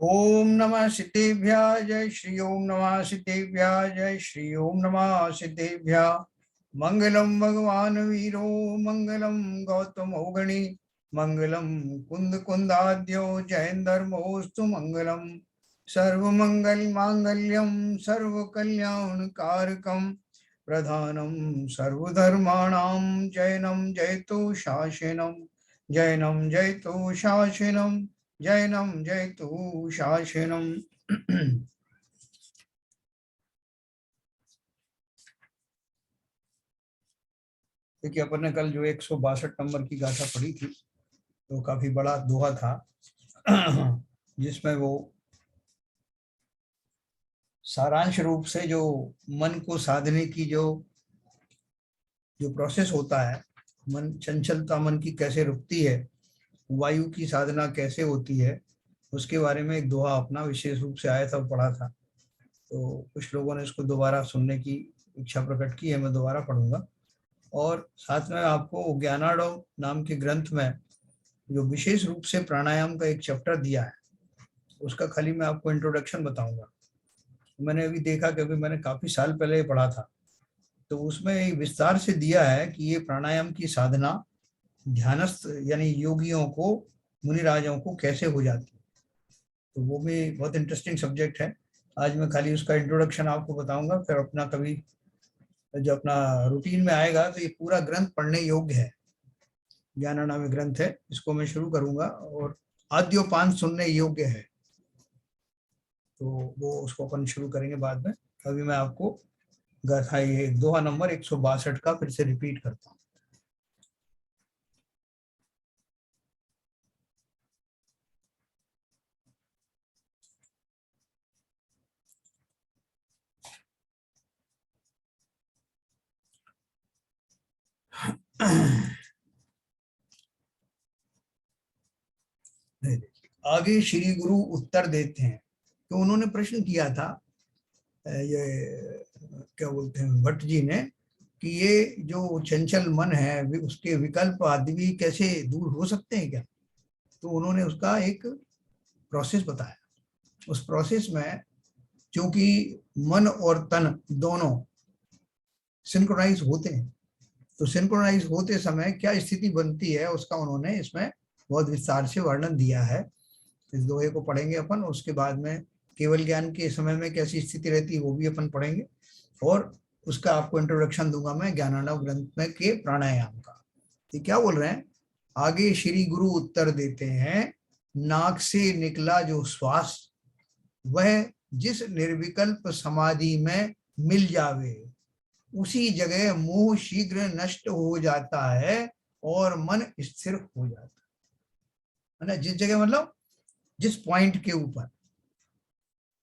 ओम नमः सिद्धेभ्यः जय श्री ओम नमः सिद्धेभ्यः जय श्री ओम नमः सिद्धेभ्यः। मंगलम भगवान वीरो मंगलम गौतम औगणी मंगलम कुंद कुंदाद्यो जयंधर्मोस्तु मंगलम सर्वमंगल मांगल्यम सर्व कल्याण कारकम प्रधानम सर्वधर्माणां जैनम जयतु शासनम जैनम जयतु शासनम जैनम जयतु शासनम। देखिए अपन ने कल जो 162 नंबर की गाथा पढ़ी थी तो काफी बड़ा दोहा था जिसमें वो सारांश रूप से जो मन को साधने की जो जो प्रोसेस होता है, मन चंचलता मन की कैसे रुकती है, वायु की साधना कैसे होती है, उसके बारे में एक दोहा अपना विशेष रूप से आया था, पढ़ा था। तो कुछ लोगों ने इसको दोबारा सुनने की इच्छा प्रकट की है, मैं दोबारा पढ़ूंगा। और साथ में आपको ज्ञानार्णव नाम के ग्रंथ में जो विशेष रूप से प्राणायाम का एक चैप्टर दिया है, उसका खाली मैं आपको इंट्रोडक्शन बताऊंगा। मैंने अभी देखा कि अभी मैंने काफी साल पहले पढ़ा था, तो उसमें एक विस्तार से दिया है कि ये प्राणायाम की साधना ध्यानस्थ यानी योगियों को, मुनिराजों को कैसे हो जाती है। तो वो भी बहुत इंटरेस्टिंग सब्जेक्ट है। आज मैं खाली उसका इंट्रोडक्शन आपको बताऊंगा, फिर अपना कभी जो अपना रूटीन में आएगा तो ये पूरा ग्रंथ पढ़ने योग्य है। ज्ञानार्णव ग्रंथ है, इसको मैं शुरू करूंगा और आद्योपांत सुनने योग्य है, तो वो उसको अपन शुरू करेंगे बाद में। अभी मैं आपको गाथा ये दोहा नंबर 162 का फिर से रिपीट करता हूँ। आगे श्री गुरु उत्तर देते हैं। तो उन्होंने प्रश्न किया था, ये क्या बोलते हैं भट्ट जी ने, कि ये जो चंचल मन है उसके विकल्प आदि कैसे दूर हो सकते हैं क्या। तो उन्होंने उसका एक प्रोसेस बताया। उस प्रोसेस में क्योंकि मन और तन दोनों सिंक्रोनाइज होते हैं, तो सिंक्रोनाइज होते समय क्या स्थिति बनती है उसका उन्होंने इसमें बहुत विस्तार से वर्णन दिया है। इस दोहे को पढ़ेंगे अपन, उसके बाद में केवल ज्ञान के समय में कैसी स्थिति रहती है वो भी अपन पढ़ेंगे, और उसका आपको इंट्रोडक्शन दूंगा मैं ज्ञानार्णव ग्रंथ में के प्राणायाम का। ये क्या बोल रहे हैं, आगे श्री गुरु उत्तर देते हैं, नाक से निकला जो श्वास वह जिस निर्विकल्प समाधि में मिल जावे, उसी जगह मोह शीघ्र नष्ट हो जाता है और मन स्थिर हो जाता है ना। जिस जगह मतलब जिस पॉइंट के ऊपर,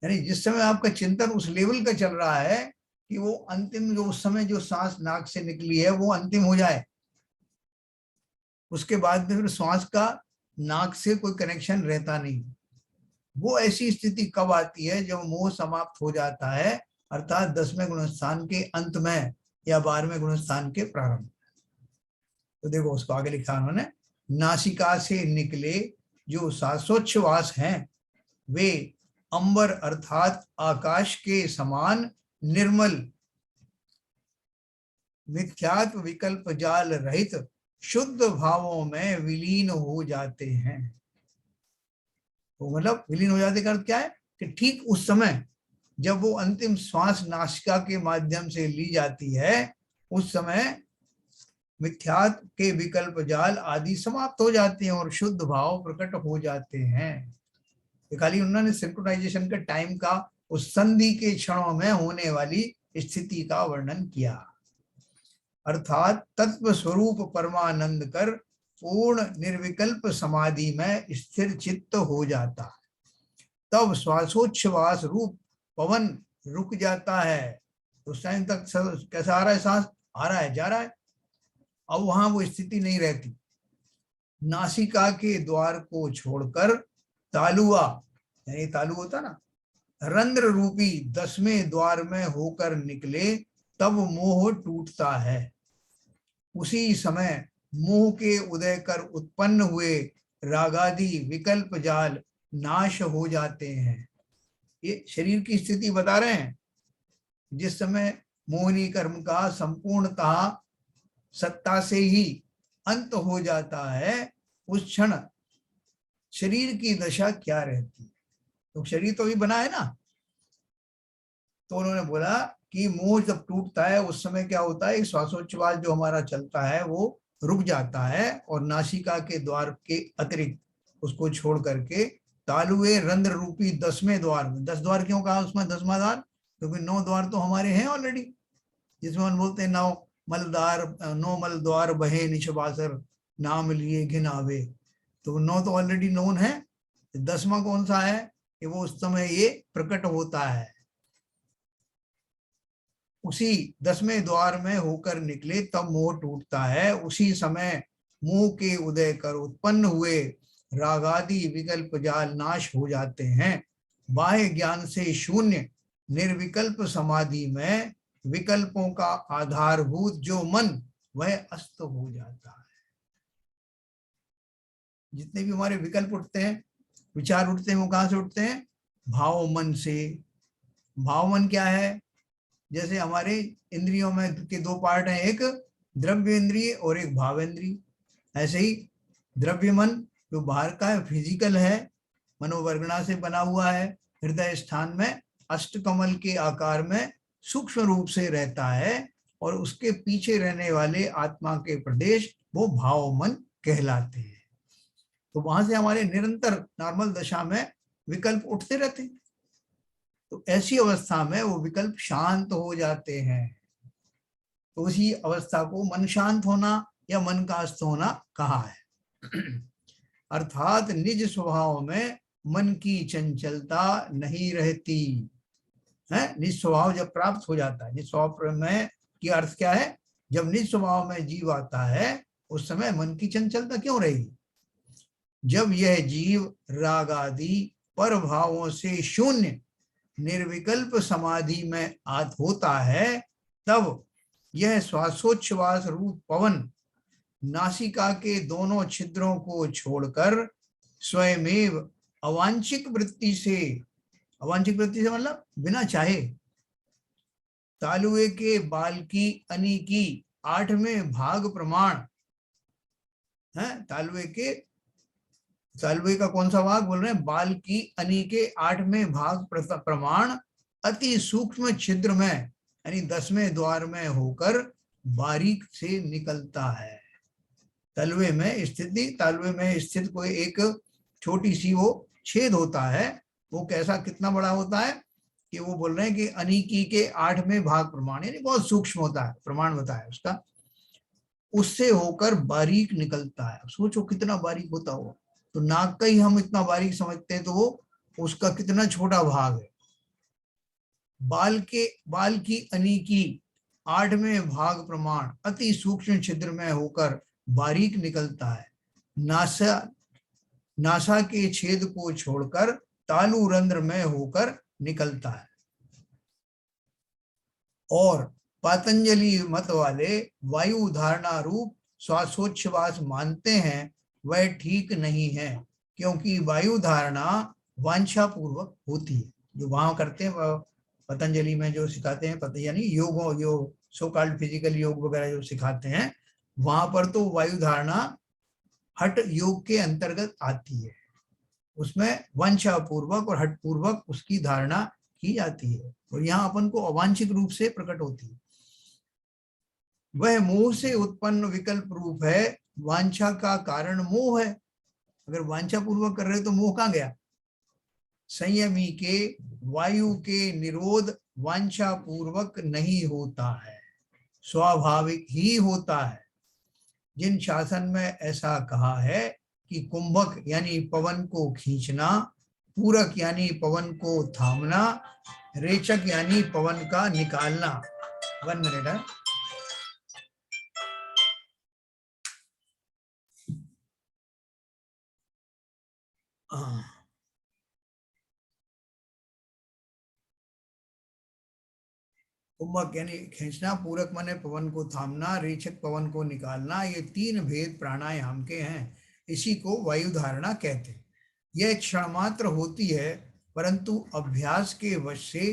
यानी जिस समय आपका चिंतन उस लेवल का चल रहा है कि वो अंतिम जो उस समय जो सांस नाक से निकली है वो अंतिम हो जाए, उसके बाद में फिर श्वास का नाक से कोई कनेक्शन रहता नहीं। वो ऐसी स्थिति कब आती है जब मोह समाप्त हो जाता है, अर्थात 10वें गुणस्थान के अंत में या 12वें गुणस्थान के प्रारंभ। तो देखो उसको आगे लिखा उन्होंने, नासिका से निकले जो श्वासोच्छ्वास हैं वे अंबर अर्थात आकाश के समान निर्मल मिथ्यात्व विकल्प जाल रहित शुद्ध भावों में विलीन हो जाते हैं। तो मतलब विलीन हो जाते का अर्थ क्या है कि ठीक उस समय जब वो अंतिम श्वास नासिका के माध्यम से ली जाती है, उस समय मिथ्यात्व के विकल्प जाल आदि समाप्त हो जाते हैं और शुद्ध भाव प्रकट हो जाते हैं। खाली उन्होंने सिंक्रोनाइजेशन के टाइम का उस संधि के क्षणों में होने वाली स्थिति का वर्णन किया, अर्थात तत्व स्वरूप परमानंद कर पूर्ण निर्विकल्प समाधि में स्थिर चित्त हो जाता है। तब श्वासोच्छ्वास रूप पवन रुक जाता है। उस टाइम तक कैसा आ रहा है, सांस आ रहा है जा रहा है, अब वहां वो स्थिति नहीं रहती। नासिका के द्वार को छोड़कर तालुआ, यानी तालु होता ना, रंध्र रूपी 10वें द्वार में होकर निकले तब मोह टूटता है। उसी समय मोह के उदय कर उत्पन्न हुए रागादि विकल्प जाल नाश हो जाते हैं। ये शरीर की स्थिति बता रहे हैं। जिस समय मोहिनी कर्म का संपूर्णतः सत्ता से ही अंत हो जाता है, उस क्षण शरीर की दशा क्या रहती है। तो शरीर तो भी बना है ना। तो उन्होंने बोला कि मोह जब टूटता है उस समय क्या होता है, श्वासोच्छ्वास जो हमारा चलता है वो रुक जाता है, और नासिका के द्वार के अतिरिक्त उसको छोड़ करके तालुए रंध्र रूपी 10वें द्वार में, 10 द्वार क्यों कहा उसमें 10वां द्वार, क्योंकि 9 द्वार तो हमारे हैं ऑलरेडी, जिसमें हम बोलते हैं नौ मलदार, 9 मल द्वार बहे निशबासर, नाम लिए घिन आवे। तो 9 तो ऑलरेडी नोन है। 10वां कौन सा है कि वो उस समय ये प्रकट होता है। उसी 10वें द्वार में होकर निकले तब मोह टूटता है। उसी समय मुंह के उदय कर उत्पन्न हुए रागादि विकल्प जाल नाश हो जाते हैं। बाह्य ज्ञान से शून्य निर्विकल्प समाधि में विकल्पों का आधारभूत जो मन, वह अस्त हो जाता है। जितने भी हमारे विकल्प उठते हैं, विचार उठते हैं, वो कहां से उठते हैं? भाव मन से। भाव मन क्या है? जैसे हमारे इंद्रियों में के 2 पार्ट हैं, एक द्रव्य इंद्रिय और एक भाव इंद्रिय। ऐसे ही द्रव्य मन जो बाहर का है, फिजिकल है, मनोवर्गणा से बना हुआ है, हृदय स्थान में अष्टकमल के आकार में सूक्ष्म रूप से रहता है, और उसके पीछे रहने वाले आत्मा के प्रदेश वो भाव मन कहलाते हैं। तो वहां से हमारे निरंतर नॉर्मल दशा में विकल्प उठते रहते हैं। तो ऐसी अवस्था में वो विकल्प शांत हो जाते हैं। तो उसी अवस्था को मन शांत होना या मन का अस्त होना कहा है। अर्थात निज स्वभाव में मन की चंचलता नहीं रहती है। निज स्वभाव जब प्राप्त हो जाता है, निज स्वभाव में की अर्थ क्या है? जब निज स्वभाव में जीव आता है उस समय मन की चंचलता क्यों रहेगी? जब यह जीव राग आदि पर भावों से शून्य निर्विकल्प समाधि में होता है, तब यह श्वासोच्छ्वास रूप पवन नासिका के दोनों छिद्रों को छोड़कर स्वयमेव अवांछिक वृत्ति से, अवांछिक वृत्ति से मतलब बिना चाहे, तालुए के बाल की अनी की 8वें भाग प्रमाण है। तालुए का कौन सा भाग बोल रहे हैं? बाल की अनी के 8वें भाग प्रमाण अति सूक्ष्म छिद्र में यानी 10वें द्वार में होकर बारीक से निकलता है। तालुए में स्थित कोई एक छोटी सी वो छेद होता है। वो कैसा, कितना बड़ा होता है कि वो बोल रहे हैं कि अनिकी के 8वें भाग प्रमाण, यानी बहुत सूक्ष्म होता है, प्रमाण बताया उसका, उससे होकर बारीक निकलता है। सोचो कितना बारीक होता हो। तो नाक का ही हम इतना बारीक समझते हैं, तो वो उसका कितना छोटा भाग है। बाल की अनी की 8वें भाग प्रमाण अति सूक्ष्म छिद्र में होकर बारीक निकलता है। नासा के छेद को छोड़कर तालु रंध्र में होकर निकलता है। और पतंजलि मत वाले वायु धारणा रूप श्वासोच्छ्वास मानते हैं, वह ठीक नहीं है, क्योंकि वायु धारणा वांछा पूर्वक होती है। जो वहां करते हैं पतंजलि में जो सिखाते हैं, यानी योग सो कॉल्ड फिजिकल योग वगैरह जो सिखाते हैं, वहां पर तो वायु धारणा हठ योग के अंतर्गत आती है। उसमें वांछा पूर्वक और हठ पूर्वक उसकी धारणा की जाती है, और यहाँ अपन को अवांछित रूप से प्रकट होती है। वह मोह से उत्पन्न विकल्प रूप है। वांछा का कारण मोह है। अगर वांछा पूर्वक कर रहे तो मोह कहाँ गया? संयमी के वायु के निरोध वांछा पूर्वक नहीं होता है, स्वाभाविक ही होता है। जिन शासन में ऐसा कहा है कि कुंभक यानी पवन को खींचना, पूरक यानी पवन को थामना, रेचक यानी पवन का निकालना। 1 मिनट है। कुंभक यानी खींचना, पूरक माने पवन को थामना, रेचक पवन को निकालना, ये 3 भेद प्राणायाम के हैं। इसी को वायु धारणा कहते हैं। यह क्षण मात्र होती है, परंतु अभ्यास के वश से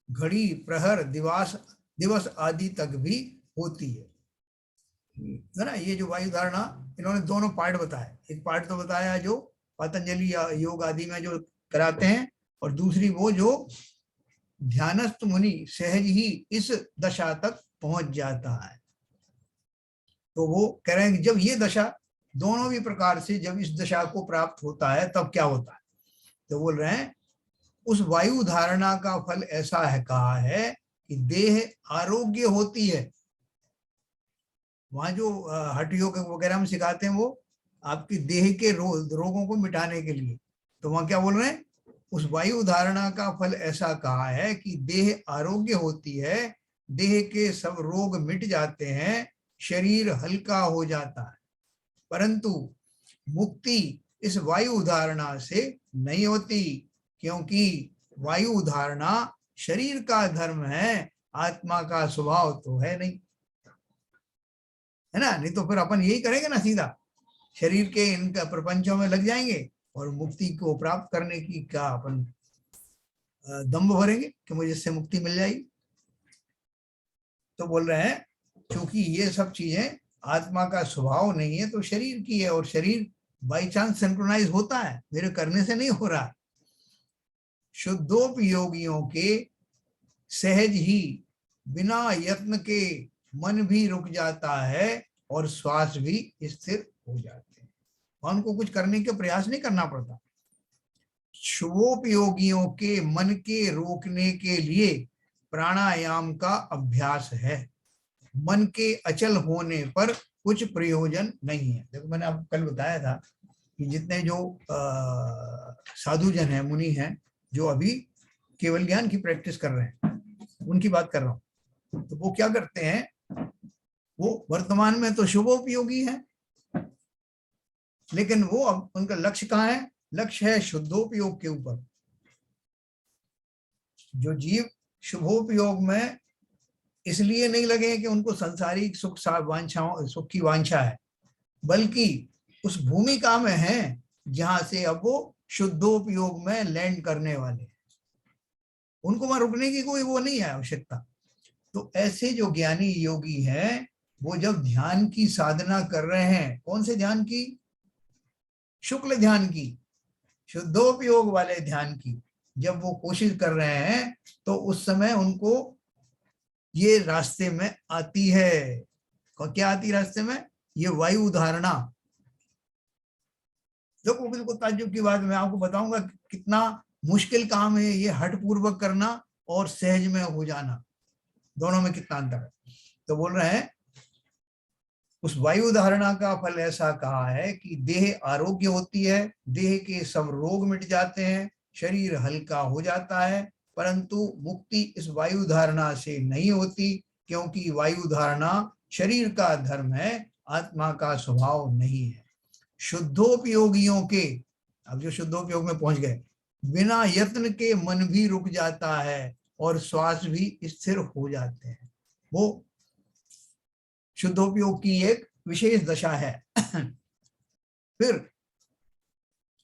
घड़ी, प्रहर, दिवस दिवस आदि तक भी होती है ना। ये जो वायु धारणा, इन्होंने दोनों पार्ट बताए। एक पार्ट तो बताया जो पतंजलि योग आदि में जो कराते हैं, और दूसरी वो जो ध्यानस्थ मुनि सहज ही इस दशा तक पहुंच जाता है। तो वो कह रहे हैं कि जब ये दशा दोनों भी प्रकार से जब इस दशा को प्राप्त होता है तब क्या होता है। तो बोल रहे हैं उस वायु धारणा का फल ऐसा है, कहा है कि देह आरोग्य होती है। वहां जो हठ योग वगैरह में सिखाते हैं वो आपकी देह के रोगों को मिटाने के लिए। तो वहां क्या बोल रहे हैं, उस वायु धारणा का फल ऐसा कहा है कि देह आरोग्य होती है, देह के सब रोग मिट जाते हैं, शरीर हल्का हो जाता है। परंतु मुक्ति इस वायु धारणा से नहीं होती, क्योंकि वायु धारणा शरीर का धर्म है, आत्मा का स्वभाव तो है नहीं, है ना। नहीं तो फिर अपन यही करेंगे ना, सीधा शरीर के इनका प्रपंचों में लग जाएंगे और मुक्ति को प्राप्त करने की क्या अपन दम्भ भरेंगे कि मुझे इससे मुक्ति मिल जाएगी। तो बोल रहे हैं क्योंकि ये सब चीजें आत्मा का स्वभाव नहीं है, तो शरीर की है, और शरीर बाई चांस सिंक्रोनाइज होता है, मेरे करने से नहीं हो रहा। शुद्धोपयोगियों के सहज ही बिना यत्न के मन भी रुक जाता है और श्वास भी स्थिर हो जाते हैं, उनको कुछ करने के प्रयास नहीं करना पड़ता। शुभोपयोगियों के मन के रोकने के लिए प्राणायाम का अभ्यास है, मन के अचल होने पर कुछ प्रयोजन नहीं है। देखो मैंने आपको कल बताया था कि जितने जो साधु जन है, मुनि हैं, जो अभी केवल ज्ञान की प्रैक्टिस कर रहे हैं, उनकी बात कर रहा हूं। तो वो क्या करते हैं, वो वर्तमान में तो शुभोपयोगी है, लेकिन वो अब उनका लक्ष्य कहाँ है, लक्ष्य है शुद्धोपयोग के ऊपर। जो जीव शुभोपयोग में इसलिए नहीं लगे कि उनको सांसारिक सुख वांछाओं सुख की वांछा है, बल्कि उस भूमिका में है जहां से अब वो शुद्धोपयोग में लैंड करने वाले हैं, उनको वहां रुकने की कोई वो नहीं है आवश्यकता। तो ऐसे जो ज्ञानी योगी हैं, वो जब ध्यान की साधना कर रहे हैं, कौन से ध्यान की, शुक्ल ध्यान की, शुद्धोपयोग वाले ध्यान की, जब वो कोशिश कर रहे हैं, तो उस समय उनको ये रास्ते में आती है। क्या आती रास्ते में, ये वायु धारणा। देखो बिल्कुल ताज्जुब की बात मैं आपको बताऊंगा, कितना मुश्किल काम है ये हठ पूर्वक करना और सहज में हो जाना, दोनों में कितना अंतर है। तो बोल रहे हैं उस वायु धारणा का फल ऐसा कहा है कि देह आरोग्य होती है, देह के सब रोग मिट जाते हैं, शरीर हल्का हो जाता है, परंतु मुक्ति इस वायु धारणा से नहीं होती, क्योंकि वायु धारणा शरीर का धर्म है, आत्मा का स्वभाव नहीं है। शुद्धोपयोगियों के, अब जो शुद्धोपयोग में पहुंच गए, बिना यत्न के मन भी रुक जाता है और श्वास भी स्थिर हो जाते हैं। वो शुद्धोपयोग की एक विशेष दशा है। फिर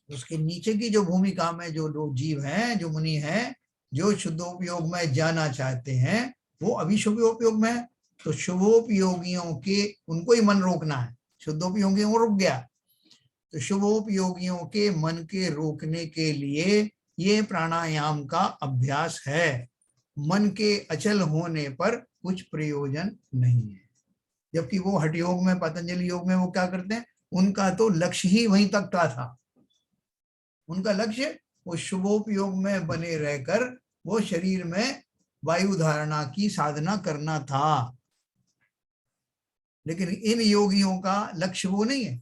उसके नीचे की जो भूमिका में जो लोग जीव हैं, जो मुनि हैं, जो शुद्धोपयोग में जाना चाहते हैं, वो अभी शुभोपयोग में है, तो शुभोपयोगियों के उनको ही मन रोकना है। शुद्धोपयोगियों को रुक गया, तो शुभोपयोगियों के मन के रोकने के लिए ये प्राणायाम का अभ्यास है। मन के अचल होने पर कुछ प्रयोजन नहीं है। जबकि वो हठ योग में, पतंजलि योग में वो क्या करते हैं, उनका तो लक्ष्य ही वहीं तक का था। उनका लक्ष्य वो शुभोपयोग में बने रहकर वो शरीर में वायु धारणा की साधना करना था। लेकिन इन योगियों का लक्ष्य वो नहीं है,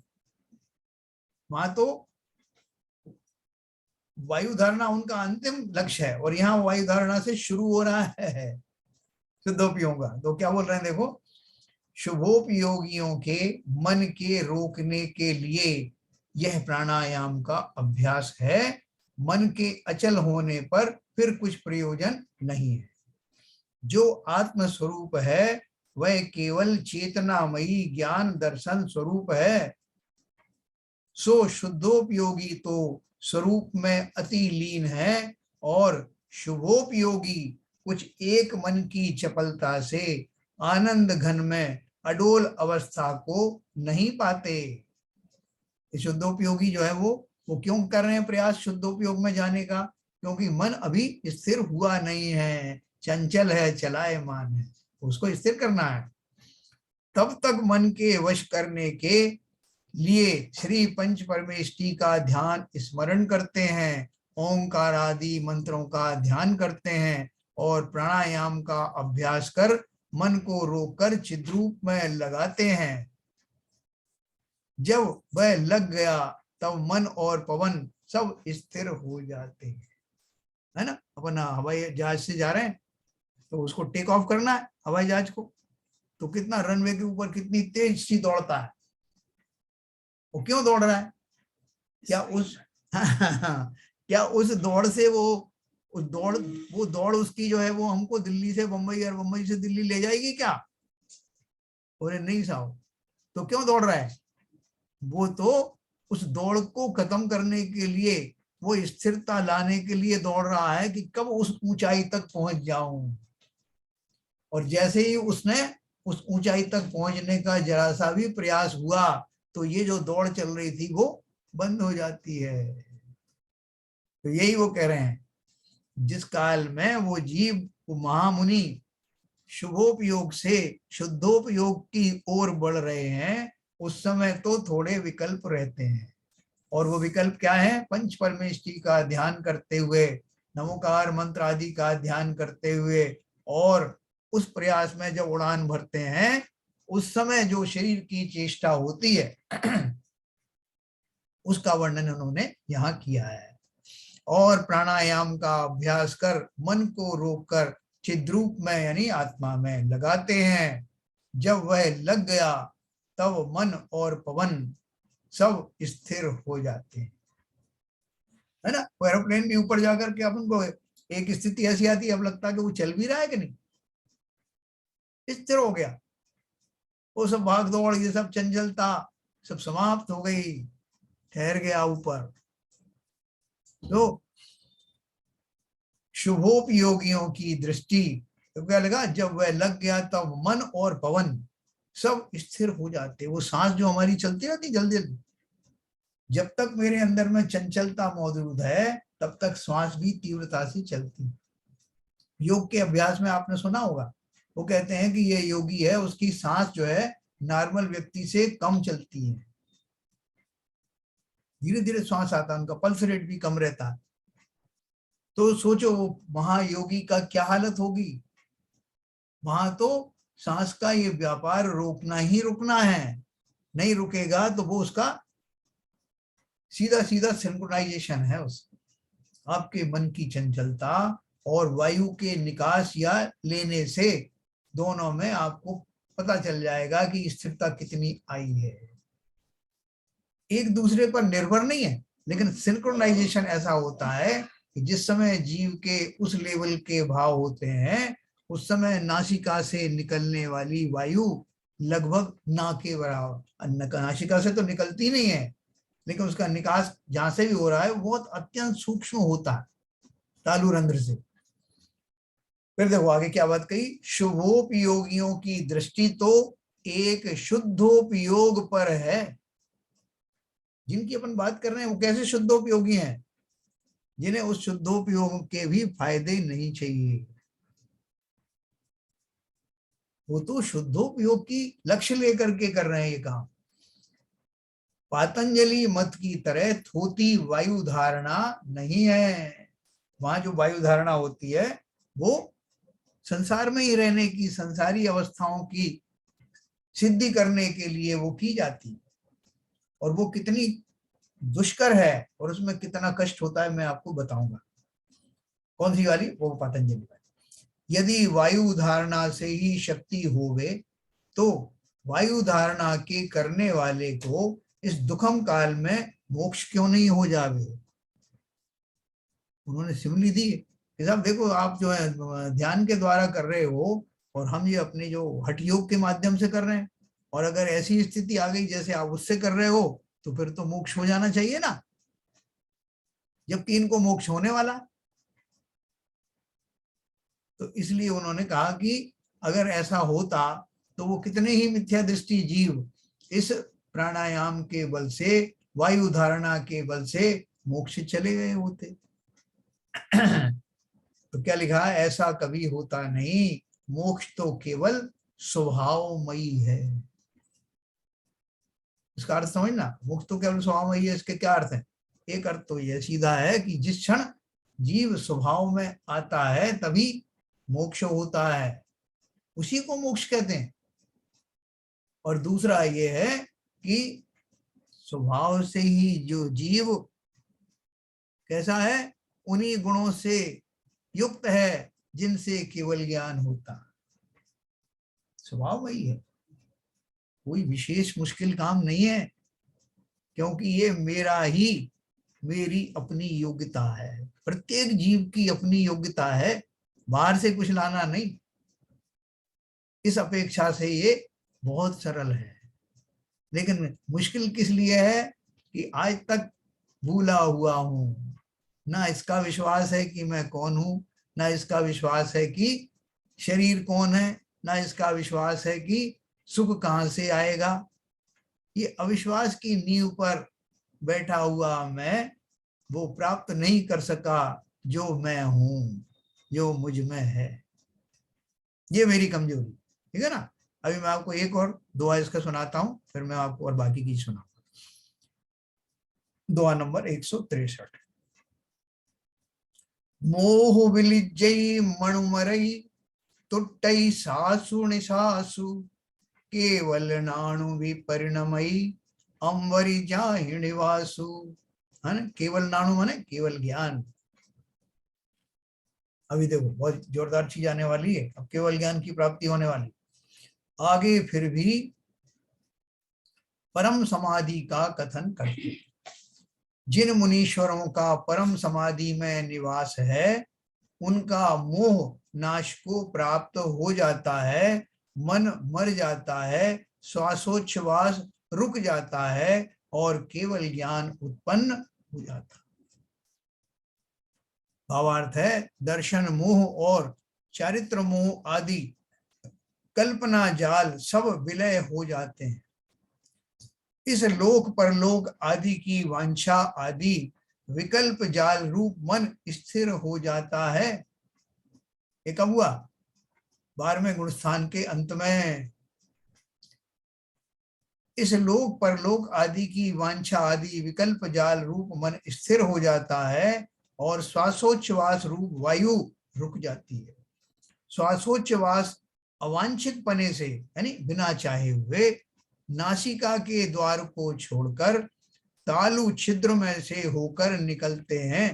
वहां तो वायु धारणा उनका अंतिम लक्ष्य है, और यहाँ वायु धारणा से शुरू हो रहा है शुद्धोपयोग का। तो क्या बोल रहे हैं देखो, शुभोपयोगियों के मन के रोकने के लिए यह प्राणायाम का अभ्यास है, मन के अचल होने पर फिर कुछ प्रयोजन नहीं है। जो आत्म स्वरूप है वह केवल चेतनामयी ज्ञान दर्शन स्वरूप है। सो शुद्धोपयोगी तो स्वरूप में अति लीन है, और शुभोपयोगी कुछ एक मन की चपलता से आनंद घन में अडोल अवस्था को नहीं पाते। शुद्धोपयोगी जो है वो क्यों कर रहे हैं प्रयास शुद्धोपयोग में जाने का? क्योंकि मन अभी स्थिर हुआ नहीं है, चंचल है, चलायमान है, उसको स्थिर करना है। तब तक मन के वश करने के लिए श्री पंच परमेष्टि का ध्यान स्मरण करते हैं, ओंकार आदि मंत्रों का ध्यान करते हैं, और प्राणायाम का अभ्यास कर मन को रोककर चिद्रूप में लगाते हैं। जब वह लग गया तब मन और पवन सब स्थिर हो जाते हैं, है ना। अपन हवाई जहाज से जा रहे हैं तो उसको टेक ऑफ करना है हवाई जहाज को, तो कितना रनवे के ऊपर कितनी तेज सी दौड़ता है। वो क्यों दौड़ रहा है? क्या उस क्या उस दौड़ से वो दौड़ उसकी जो है वो हमको दिल्ली से बंबई और बंबई से दिल्ली ले जाएगी क्या? बोले नहीं साहब। तो क्यों दौड़ रहा है? वो तो उस दौड़ को खत्म करने के लिए, वो स्थिरता लाने के लिए दौड़ रहा है कि कब उस ऊंचाई तक पहुंच जाऊं। और जैसे ही उसने उस ऊंचाई तक पहुंचने का जरा सा भी प्रयास हुआ तो ये जो दौड़ चल रही थी वो बंद हो जाती है। तो यही वो कह रहे हैं, जिस काल में वो जीव वो महामुनि शुभोपयोग से शुद्धोपयोग की ओर बढ़ रहे हैं, उस समय तो थोड़े विकल्प रहते हैं। और वो विकल्प क्या है? पंच परमेष्टि का ध्यान करते हुए, नमोकार मंत्र आदि का ध्यान करते हुए, और उस प्रयास में जब उड़ान भरते हैं उस समय जो शरीर की चेष्टा होती है उसका वर्णन उन्होंने यहाँ किया है। और प्राणायाम का अभ्यास कर मन को रोककर चिद्रूप में यानी आत्मा में लगाते हैं। जब वह लग गया तब मन और पवन सब स्थिर हो जाते हैं, है ना। एरोप्लेन भी ऊपर जाकर के अपन को एक स्थिति ऐसी आती है, अब लगता है कि वो चल भी रहा है कि नहीं, स्थिर हो गया। वो सब भाग दौड़, ये सब चंचलता सब समाप्त हो गई, ठहर गया ऊपर। तो शुभोपयोगियों की दृष्टि तो क्या लगा, जब वह लग गया तब मन और पवन सब स्थिर हो जाते। वो सांस जो हमारी चलती रहती जल्दी जल्दी, जब तक मेरे अंदर में चंचलता मौजूद है तब तक श्वास भी तीव्रता से चलती। योग के अभ्यास में आपने सुना होगा, वो कहते हैं कि ये योगी है, उसकी सांस जो है नॉर्मल व्यक्ति से कम चलती है, धीरे धीरे श्वास आता है, उनका पल्स रेट भी कम रहता है। तो सोचो महायोगी का क्या हालत होगी। वहां तो सांस का ये व्यापार रोकना ही रुकना है, नहीं रुकेगा तो वो उसका सीधा सीधा सिंक्रोनाइजेशन है। उस आपके मन की चंचलता और वायु के निकास या लेने से दोनों में आपको पता चल जाएगा कि स्थिरता कितनी आई है। एक दूसरे पर निर्भर नहीं है, लेकिन सिंक्रोनाइजेशन ऐसा होता है कि जिस समय जीव के उस लेवल के भाव होते हैं उस समय नासिका से निकलने वाली वायु लगभग ना के बराबर, नासिका से तो निकलती नहीं है लेकिन उसका निकास जहां से भी हो रहा है बहुत अत्यंत सूक्ष्म होता है, तालु रंध्र से। फिर देखो आगे क्या बात कही, शुभोपयोगियों की दृष्टि तो एक शुद्धोपयोग पर है। जिनकी अपन बात कर रहे हैं वो कैसे शुद्धोपयोगी हैं? जिन्हें उस शुद्धोपयोग के भी फायदे नहीं चाहिए, वो तो शुद्धोपयोग की लक्ष्य लेकर के कर रहे हैं ये काम। पातंजलि मत की तरह थोती वायु धारणा नहीं है। वहां जो वायु धारणा होती है वो संसार में ही रहने की, संसारी अवस्थाओं की सिद्धि करने के लिए वो की जाती है, और वो कितनी दुष्कर है और उसमें कितना कष्ट होता है मैं आपको बताऊंगा। कौन सी वाली? वो पतंजलि वाली। यदि वायु धारणा से ही शक्ति होवे तो वायु धारणा के करने वाले को इस दुखम काल में मोक्ष क्यों नहीं हो जावे। उन्होंने सिमली दी कि साहब देखो आप जो है ध्यान के द्वारा कर रहे हो और हम ये अपने जो हठ योग के माध्यम से कर रहे हैं, और अगर ऐसी स्थिति आ गई जैसे आप उससे कर रहे हो तो फिर तो मोक्ष हो जाना चाहिए ना, जबकि इनको मोक्ष होने वाला। तो इसलिए उन्होंने कहा कि अगर ऐसा होता तो वो कितने ही मिथ्या दृष्टि जीव इस प्राणायाम के बल से, वायु धारणा के बल से मोक्ष चले गए होते। तो क्या लिखा है, ऐसा कभी होता नहीं, मोक्ष तो केवल स्वभावमयी है। इसका अर्थ समझना, मोक्ष तो केवल स्वभावमयी है, इसके क्या अर्थ है? एक अर्थ तो यह सीधा है कि जिस क्षण जीव स्वभाव में आता है तभी मोक्ष होता है, उसी को मोक्ष कहते हैं। और दूसरा ये है कि स्वभाव से ही जो जीव कैसा है, उन्हीं गुणों से युक्त है जिनसे केवल ज्ञान होता। स्वभाव वही है, कोई विशेष मुश्किल काम नहीं है, क्योंकि ये मेरी अपनी योग्यता है। प्रत्येक जीव की अपनी योग्यता है, बाहर से कुछ लाना नहीं। इस अपेक्षा से ये बहुत सरल है। लेकिन मुश्किल किस लिए है कि आज तक भूला हुआ हूं, ना इसका विश्वास है कि मैं कौन हूं, ना इसका विश्वास है कि शरीर कौन है, ना इसका विश्वास है कि सुख कहां से आएगा। ये अविश्वास की नींव पर बैठा हुआ मैं वो प्राप्त नहीं कर सका जो मैं हूं, जो मुझ में है। ये मेरी कमजोरी, ठीक है ना। अभी मैं आपको एक और दुआ इसका सुनाता हूं, फिर मैं आपको और बाकी की सुनाऊंगा। दुआ नंबर 163। मोह विलिजई मणुमरई तुट्टई सासु निसासु केवल नाणु भी परिणमई अम्बरी जाहि निवासु। है ना, केवल नाणु माने केवल ज्ञान। अभी देखो बहुत जोरदार चीज आने वाली है, अब केवल ज्ञान की प्राप्ति होने वाली। आगे फिर भी परम समाधि का कथन करते, जिन मुनीश्वरों का परम समाधि में निवास है उनका मोह नाश को प्राप्त हो जाता है, मन मर जाता है, श्वासोच्छ्वास रुक जाता है और केवल ज्ञान उत्पन्न हो जाता है। भावार्थ है, दर्शन मोह और चारित्र मोह आदि कल्पना जाल सब विलय हो जाते हैं। इस लोक परलोक आदि की वांछा आदि विकल्प जाल रूप मन स्थिर हो जाता है। ये कब हुआ? 12वें गुणस्थान के अंत में। इस लोक परलोक आदि की वांछा आदि विकल्प जाल रूप मन स्थिर हो जाता है और श्वासोच्छ्वास रूप वायु रुक जाती है। श्वासोच्छ्वास अवांछित पने से यानी बिना चाहे हुए नासिका के द्वार को छोड़कर तालु छिद्र में से होकर निकलते हैं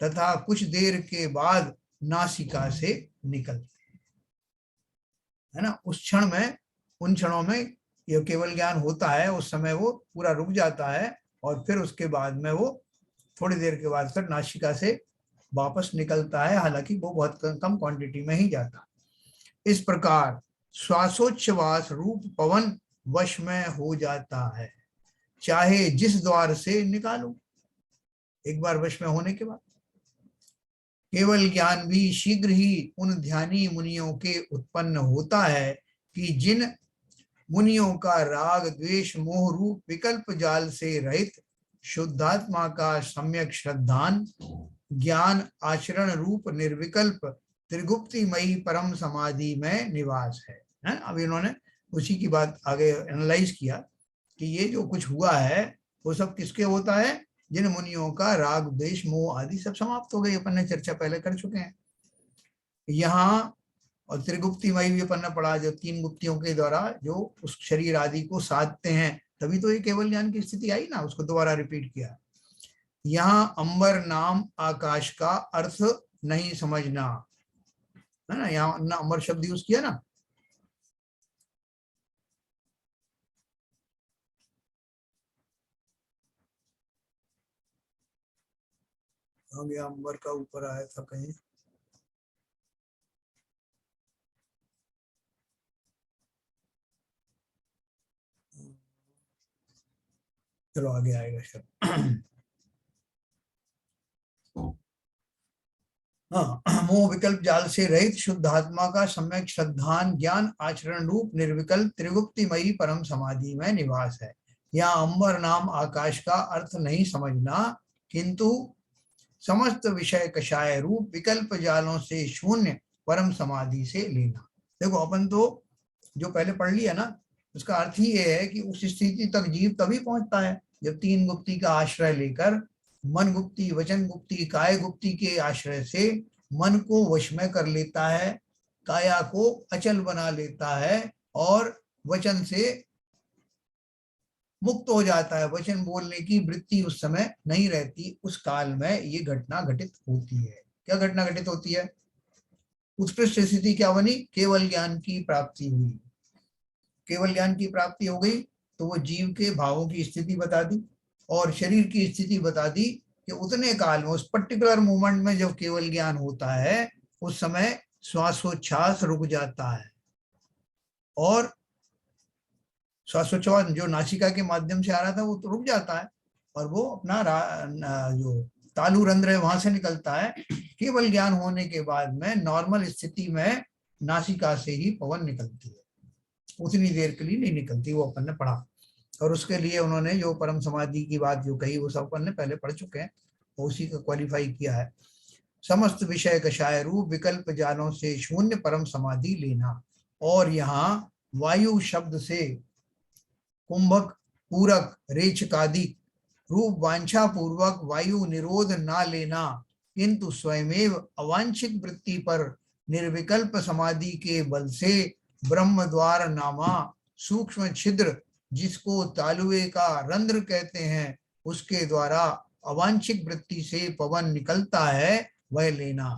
तथा कुछ देर के बाद नासिका से निकलते हैं, है ना। उस क्षण में, उन क्षणों में ये केवल ज्ञान होता है, उस समय वो पूरा रुक जाता है और फिर उसके बाद में वो थोड़ी देर के बाद फिर नासिका से वापस निकलता है, हालांकि वो बहुत कम क्वांटिटी में ही जाता है। इस प्रकार श्वासोच्छ्वास रूप पवन वश में हो जाता है, चाहे जिस द्वार से निकालो। एक बार वश में होने के बाद केवल ज्ञान भी शीघ्र ही उन ध्यानी मुनियों के उत्पन्न होता है कि जिन मुनियों का राग द्वेष मोह रूप विकल्प जाल से रहित शुद्धात्मा का सम्यक श्रद्धान ज्ञान आचरण रूप निर्विकल्प त्रिगुप्तिमयी परम समाधि में निवास है। अब इन्होंने उसी की बात आगे एनालाइज किया कि ये जो कुछ हुआ है वो सब किसके होता है, जिन मुनियों का राग द्वेष मोह आदि सब समाप्त हो गई। अपन ने चर्चा पहले कर चुके हैं यहाँ। और त्रिगुप्तिमयी भी अपन ने पढ़ा, जो 3 गुप्तियों के द्वारा जो उस शरीर आदि को साधते हैं, तभी तो ये केवल ज्ञान की स्थिति आई ना, उसको दोबारा रिपीट किया। यहाँ अंबर नाम आकाश का अर्थ नहीं समझना, है ना, यहाँ ना अंबर शब्द यूज किया ना। आगे अंबर का ऊपर आया था कहीं, चलो आगे आएगा शब्द। हाँ, मोह विकल्प जाल से रहित शुद्ध आत्मा का सम्यक श्रद्धान ज्ञान आचरण रूप निर्विकल्प त्रिगुप्तिमयी परम समाधि में निवास है। यहाँ अंबर नाम आकाश का अर्थ नहीं समझना, किंतु समस्त विषय कषाय रूप विकल्प जालों से शून्य परम समाधि से लेना। देखो अपन तो जो पहले पढ़ लिया ना, उसका अर्थ ही ये है कि उस स्थिति तक जीव तभी पहुंचता है जब तीन गुप्ती का आश्रय लेकर मन गुप्ती, वचन गुप्ती, काय गुप्ती के आश्रय से मन को वश में कर लेता है, काया को अचल बना लेता है और वचन से मुक्त हो जाता है। वचन बोलने की वृत्ति उस समय नहीं रहती। उस काल में ये घटना घटित होती है। क्या घटना घटित होती है? उत्कृष्ट स्थिति क्या बनी? केवल ज्ञान की प्राप्ति हुई। केवल ज्ञान की प्राप्ति हो गई तो वो जीव के भावों की स्थिति बता दी और शरीर की स्थिति बता दी कि उतने काल में, उस पर्टिकुलर मोमेंट में जब केवल ज्ञान होता है, उस समय श्वासोच्छ्वास रुक जाता है और श्वासोच्छ्वास जो नासिका के माध्यम से आ रहा था वो तो रुक जाता है और वो अपना जो तालु रंध्र है वहां से निकलता है। केवल ज्ञान होने के बाद में नॉर्मल स्थिति में नासिका से ही पवन निकलती है, उतनी देर के लिए नहीं निकलती। वो अपन ने पढ़ा और उसके लिए उन्होंने जो परम समाधि की बात जो कही वो सब अपन ने पहले पढ़ चुके हैं, उसी का क्वालिफाई किया है। समस्त विषय कषाय रूप विकल्प जालों से शून्य परम समाधि लेना। और यहाँ वायु शब्द से कुंभक, पूरक, रेचकादि रूप वांछा पूर्वक वायु निरोध ना लेना, किंतु स्वयमेव अवांछित वृत्ति पर निर्विकल्प समाधि के बल से ब्रह्म द्वार नामा सूक्ष्म छिद्र, जिसको तालुए का रंध्र कहते हैं, उसके द्वारा अवांछित वृत्ति से पवन निकलता है, वह लेना।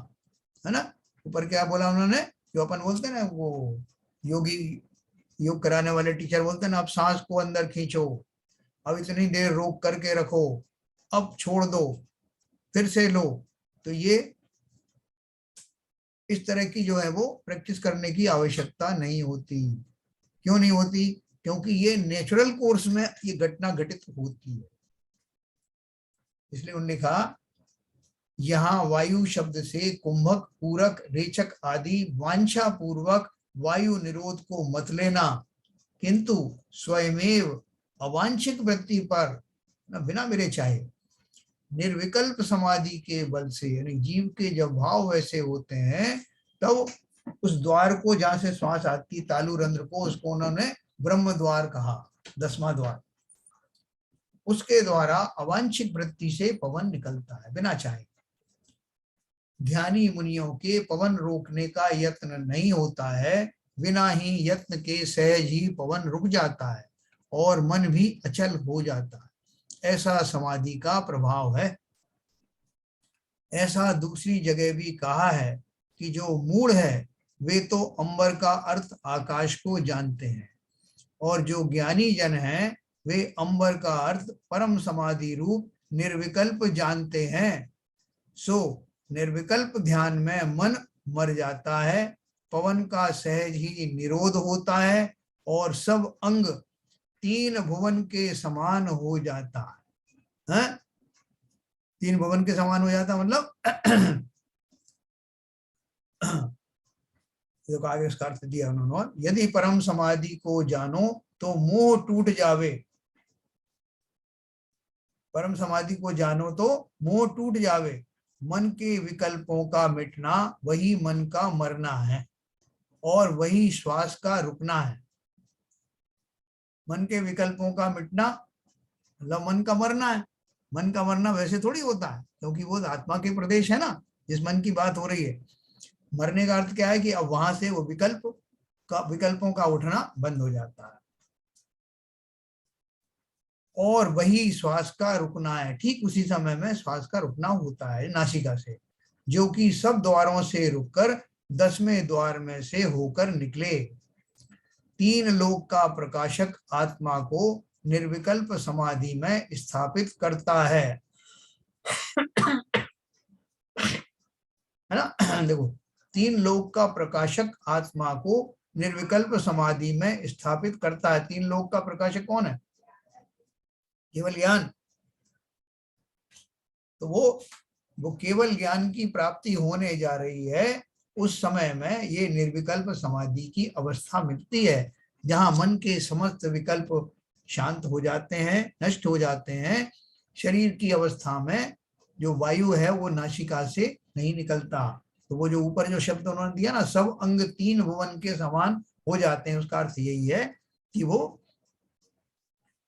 है ना? ऊपर क्या बोला उन्होंने? जो अपन बोलते हैं ना, वो योगी, योग कराने वाले टीचर बोलते हैं ना, अब सांस को अंदर खींचो, अब इतनी देर रोक करके रखो, अब छोड़ दो, फिर से लो। तो ये इस तरह की जो है वो प्रैक्टिस करने की आवश्यकता नहीं होती। क्यों नहीं होती? क्योंकि ये नेचुरल कोर्स में ये घटना घटित होती है। इसलिए उन्होंने कहा यहाँ वायु शब्द से कुंभक, पूरक, रेचक आदि वांछा पूर्वक वायु निरोध को मत लेना, किंतु स्वयमेव अवांछित वृत्ति पर बिना मेरे चाहे निर्विकल्प समाधि के बल से, यानी जीव के जब भाव वैसे होते हैं तब उस द्वार को जहां से श्वास आती, तालु रंध्र को, उसको उन्होंने ब्रह्म द्वार कहा, 10वां द्वार। उसके द्वारा अवांछित वृत्ति से पवन निकलता है बिना चाहे। ध्यानी मुनियों के पवन रोकने का यत्न नहीं होता है, बिना ही यत्न के सहज ही पवन रुक जाता है और मन भी अचल हो जाता है। ऐसा समाधि का प्रभाव है। ऐसा दूसरी जगह भी कहा है कि जो मूढ़ है वे तो अंबर का अर्थ आकाश को जानते हैं और जो ज्ञानी जन हैं वे अंबर का अर्थ परम समाधि रूप निर्विकल्प जानते हैं। सो निर्विकल्प ध्यान में मन मर जाता है, पवन का सहज ही निरोध होता है और सब अंग तीन भुवन के समान हो जाता है। तीन भुवन के समान हो जाता मतलब देखो आगे उसका अर्थ दिया उन्होंने, यदि परम समाधि को जानो तो मोह टूट जावे। परम समाधि को जानो तो मोह टूट जावे। मन के विकल्पों का मिटना वही मन का मरना है और वही श्वास का रुकना है। मन के विकल्पों का मिटना मतलब मन का मरना है। मन का मरना वैसे थोड़ी होता है, क्योंकि वो आत्मा के प्रदेश है ना, जिस मन की बात हो रही है। मरने का अर्थ क्या है कि अब वहां से वो विकल्पों का उठना बंद हो जाता है और वही श्वास का रुकना है। ठीक उसी समय में श्वास का रुकना होता है नासिका से, जो कि सब द्वारों से रुककर 10वें द्वार में से होकर निकले। तीन लोक का प्रकाशक आत्मा को निर्विकल्प समाधि में स्थापित करता है ना? देखो, तीन लोक का प्रकाशक आत्मा को निर्विकल्प समाधि में स्थापित करता है। तीन लोक का प्रकाशक कौन है? केवल ज्ञान। तो वो केवल ज्ञान की प्राप्ति होने जा रही है, उस समय में ये निर्विकल्प समाधि की अवस्था मिलती है, जहां मन के समस्त विकल्प शांत हो जाते हैं, नष्ट हो जाते हैं। शरीर की अवस्था में जो वायु है वो नासिका से नहीं निकलता। तो वो जो ऊपर जो शब्द उन्होंने दिया ना, सब अंग तीन भुवन के समान हो जाते हैं, उसका अर्थ यही है कि वो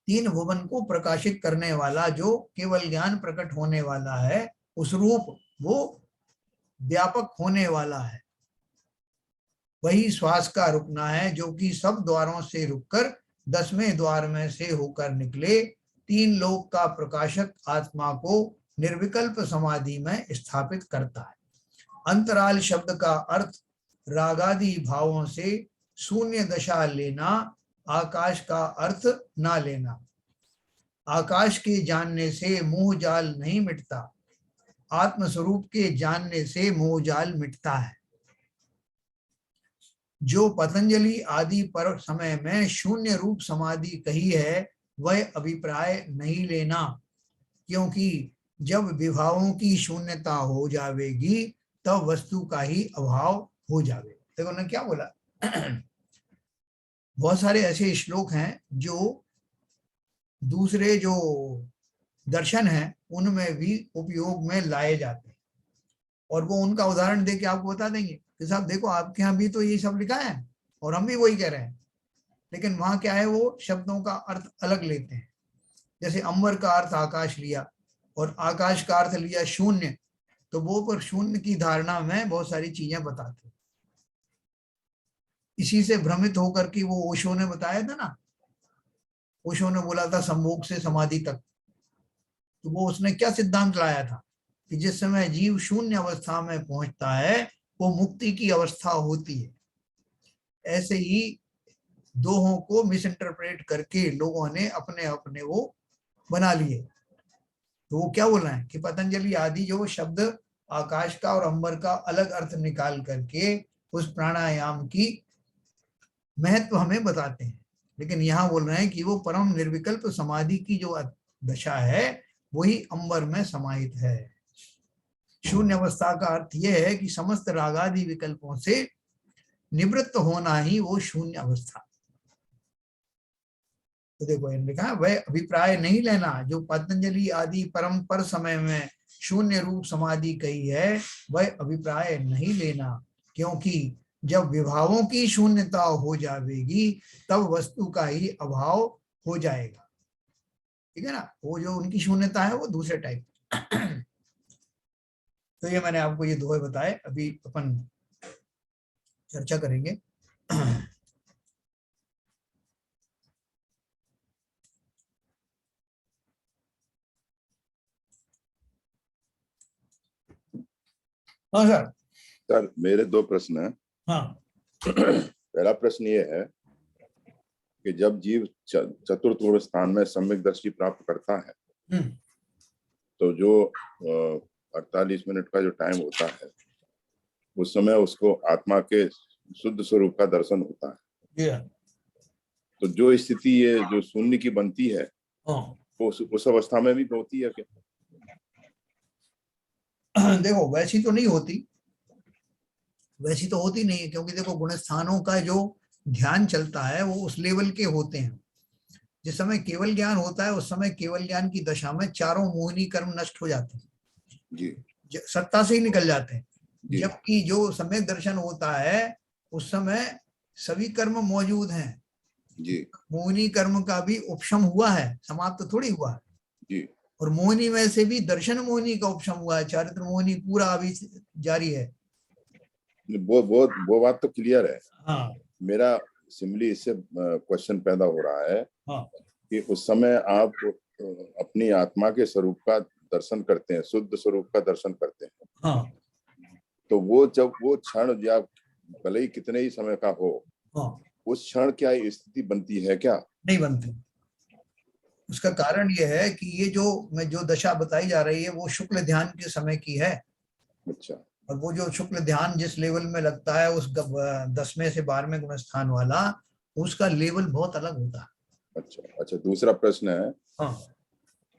तीन भुवन को प्रकाशित करने वाला जो केवल ज्ञान प्रकट होने वाला है, उस रूप वो व्यापक होने वाला है। वही श्वास का रुकना है, जो कि सब द्वारों से रुककर 10वें द्वार में से होकर निकले, तीन लोक का प्रकाशक आत्मा को निर्विकल्प समाधि में स्थापित करता है। अंतराल शब्द का अर्थ रागादि भावों से शून्य दशा लेना, आकाश का अर्थ ना लेना। आकाश के जानने से मोह जाल नहीं मिटता, आत्मस्वरूप के जानने से मोह जाल मिटता है। जो पतंजलि आदि पर समय में शून्य रूप समाधि कही है, वह अभिप्राय नहीं लेना, क्योंकि जब विभावों की शून्यता हो जाएगी तब वस्तु का ही अभाव हो जावे। देखो उन्होंने क्या बोला। बहुत सारे ऐसे श्लोक हैं जो दूसरे जो दर्शन हैं उनमें भी उपयोग में लाए जाते हैं, और वो उनका उदाहरण देके आपको बता देंगे कि साहब देखो आपके यहाँ भी तो ये सब लिखा है और हम भी वही कह रहे हैं, लेकिन वहां क्या है, वो शब्दों का अर्थ अलग लेते हैं। जैसे अंबर का अर्थ आकाश लिया और आकाश का अर्थ लिया शून्य, तो वो पर शून्य की धारणा में बहुत सारी चीजें बताते हैं। इसी से भ्रमित होकर के वो ओशो ने बताया था ना, ओशो ने बोला था संभोग से समाधि तक, तो वो उसने क्या सिद्धांत लाया था कि जिस समय जीव शून्य अवस्था में पहुंचता है वो मुक्ति की अवस्था होती है। ऐसे ही दोहों को मिस इंटरप्रेट करके लोगों ने अपने अपने वो बना लिए। तो वो क्या बोल रहे हैं कि पतंजलि आदि जो शब्द आकाश का और अंबर का अलग अर्थ निकाल करके उस प्राणायाम की महत्व हमें बताते हैं, लेकिन यहाँ बोल रहे हैं कि वो परम निर्विकल्प समाधि की जो दशा है वही अंबर में समाहित है। शून्य अवस्था का अर्थ यह है कि समस्त रागादि विकल्पों से निवृत्त होना ही वो शून्य अवस्था। तो देखो इन्होंने कहा वह अभिप्राय नहीं लेना, जो पतंजलि आदि परम पर समय में शून्य रूप समाधि कही है, वह अभिप्राय नहीं लेना, क्योंकि जब विभावों की शून्यता हो जाएगी तब वस्तु का ही अभाव हो जाएगा। ठीक है ना, वो जो उनकी शून्यता है वो दूसरे टाइप। तो ये मैंने आपको ये दोहे बताए, अभी अपन चर्चा करेंगे। हाँ सर। सर मेरे दो प्रश्न हैं। हाँ। पहला प्रश्न ये है कि जब जीव चतुर्थ गुण स्थान में सम्यक दृष्टि प्राप्त करता है तो जो 48 मिनट का जो टाइम होता है उस समय उसको आत्मा के शुद्ध स्वरूप का दर्शन होता है। तो जो स्थिति ये जो शून्य की बनती है वो उस अवस्था में भी होती है क्या? देखो वैसी तो नहीं होती, वैसी तो होती नहीं है, क्योंकि देखो गुण स्थानों का जो ध्यान चलता है वो उस लेवल के होते हैं। जिस समय केवल ज्ञान होता है उस समय केवल ज्ञान की दशा में चारों मोहिनी कर्म नष्ट हो जाते हैं जी, सत्ता से ही निकल जाते हैं। जबकि जो सम्यक दर्शन होता है उस समय सभी कर्म मौजूद हैं जी, मोहिनी कर्म का भी उपशम हुआ है, समाप्त तो थोड़ी हुआ है जी। और मोहिनी में से भी दर्शन मोहिनी का उपशम हुआ है, चारित्र मोहिनी पूरा अभी जारी है। वो बात तो क्लियर है। हाँ। मेरा सिंपली इससे क्वेश्चन पैदा हो रहा है हाँ। कि उस समय आप अपनी आत्मा के स्वरूप का दर्शन करते हैं, शुद्ध स्वरूप का दर्शन करते हैं। हाँ। तो वो जब वो क्षण या भले ही कितने ही समय का हो, हाँ। उस क्षण क्या स्थिति बनती है क्या? नहीं बनती। उसका कारण ये है कि ये जो दशा बताई जा रही है वो शुक्ल ध्यान के समय की है। अच्छा। और वो जो शुक्ल ध्यान जिस लेवल में लगता है उस 10वें से 12वें गुण स्थान वाला, उसका लेवल बहुत अलग होता है। अच्छा, दूसरा प्रश्न है। हाँ।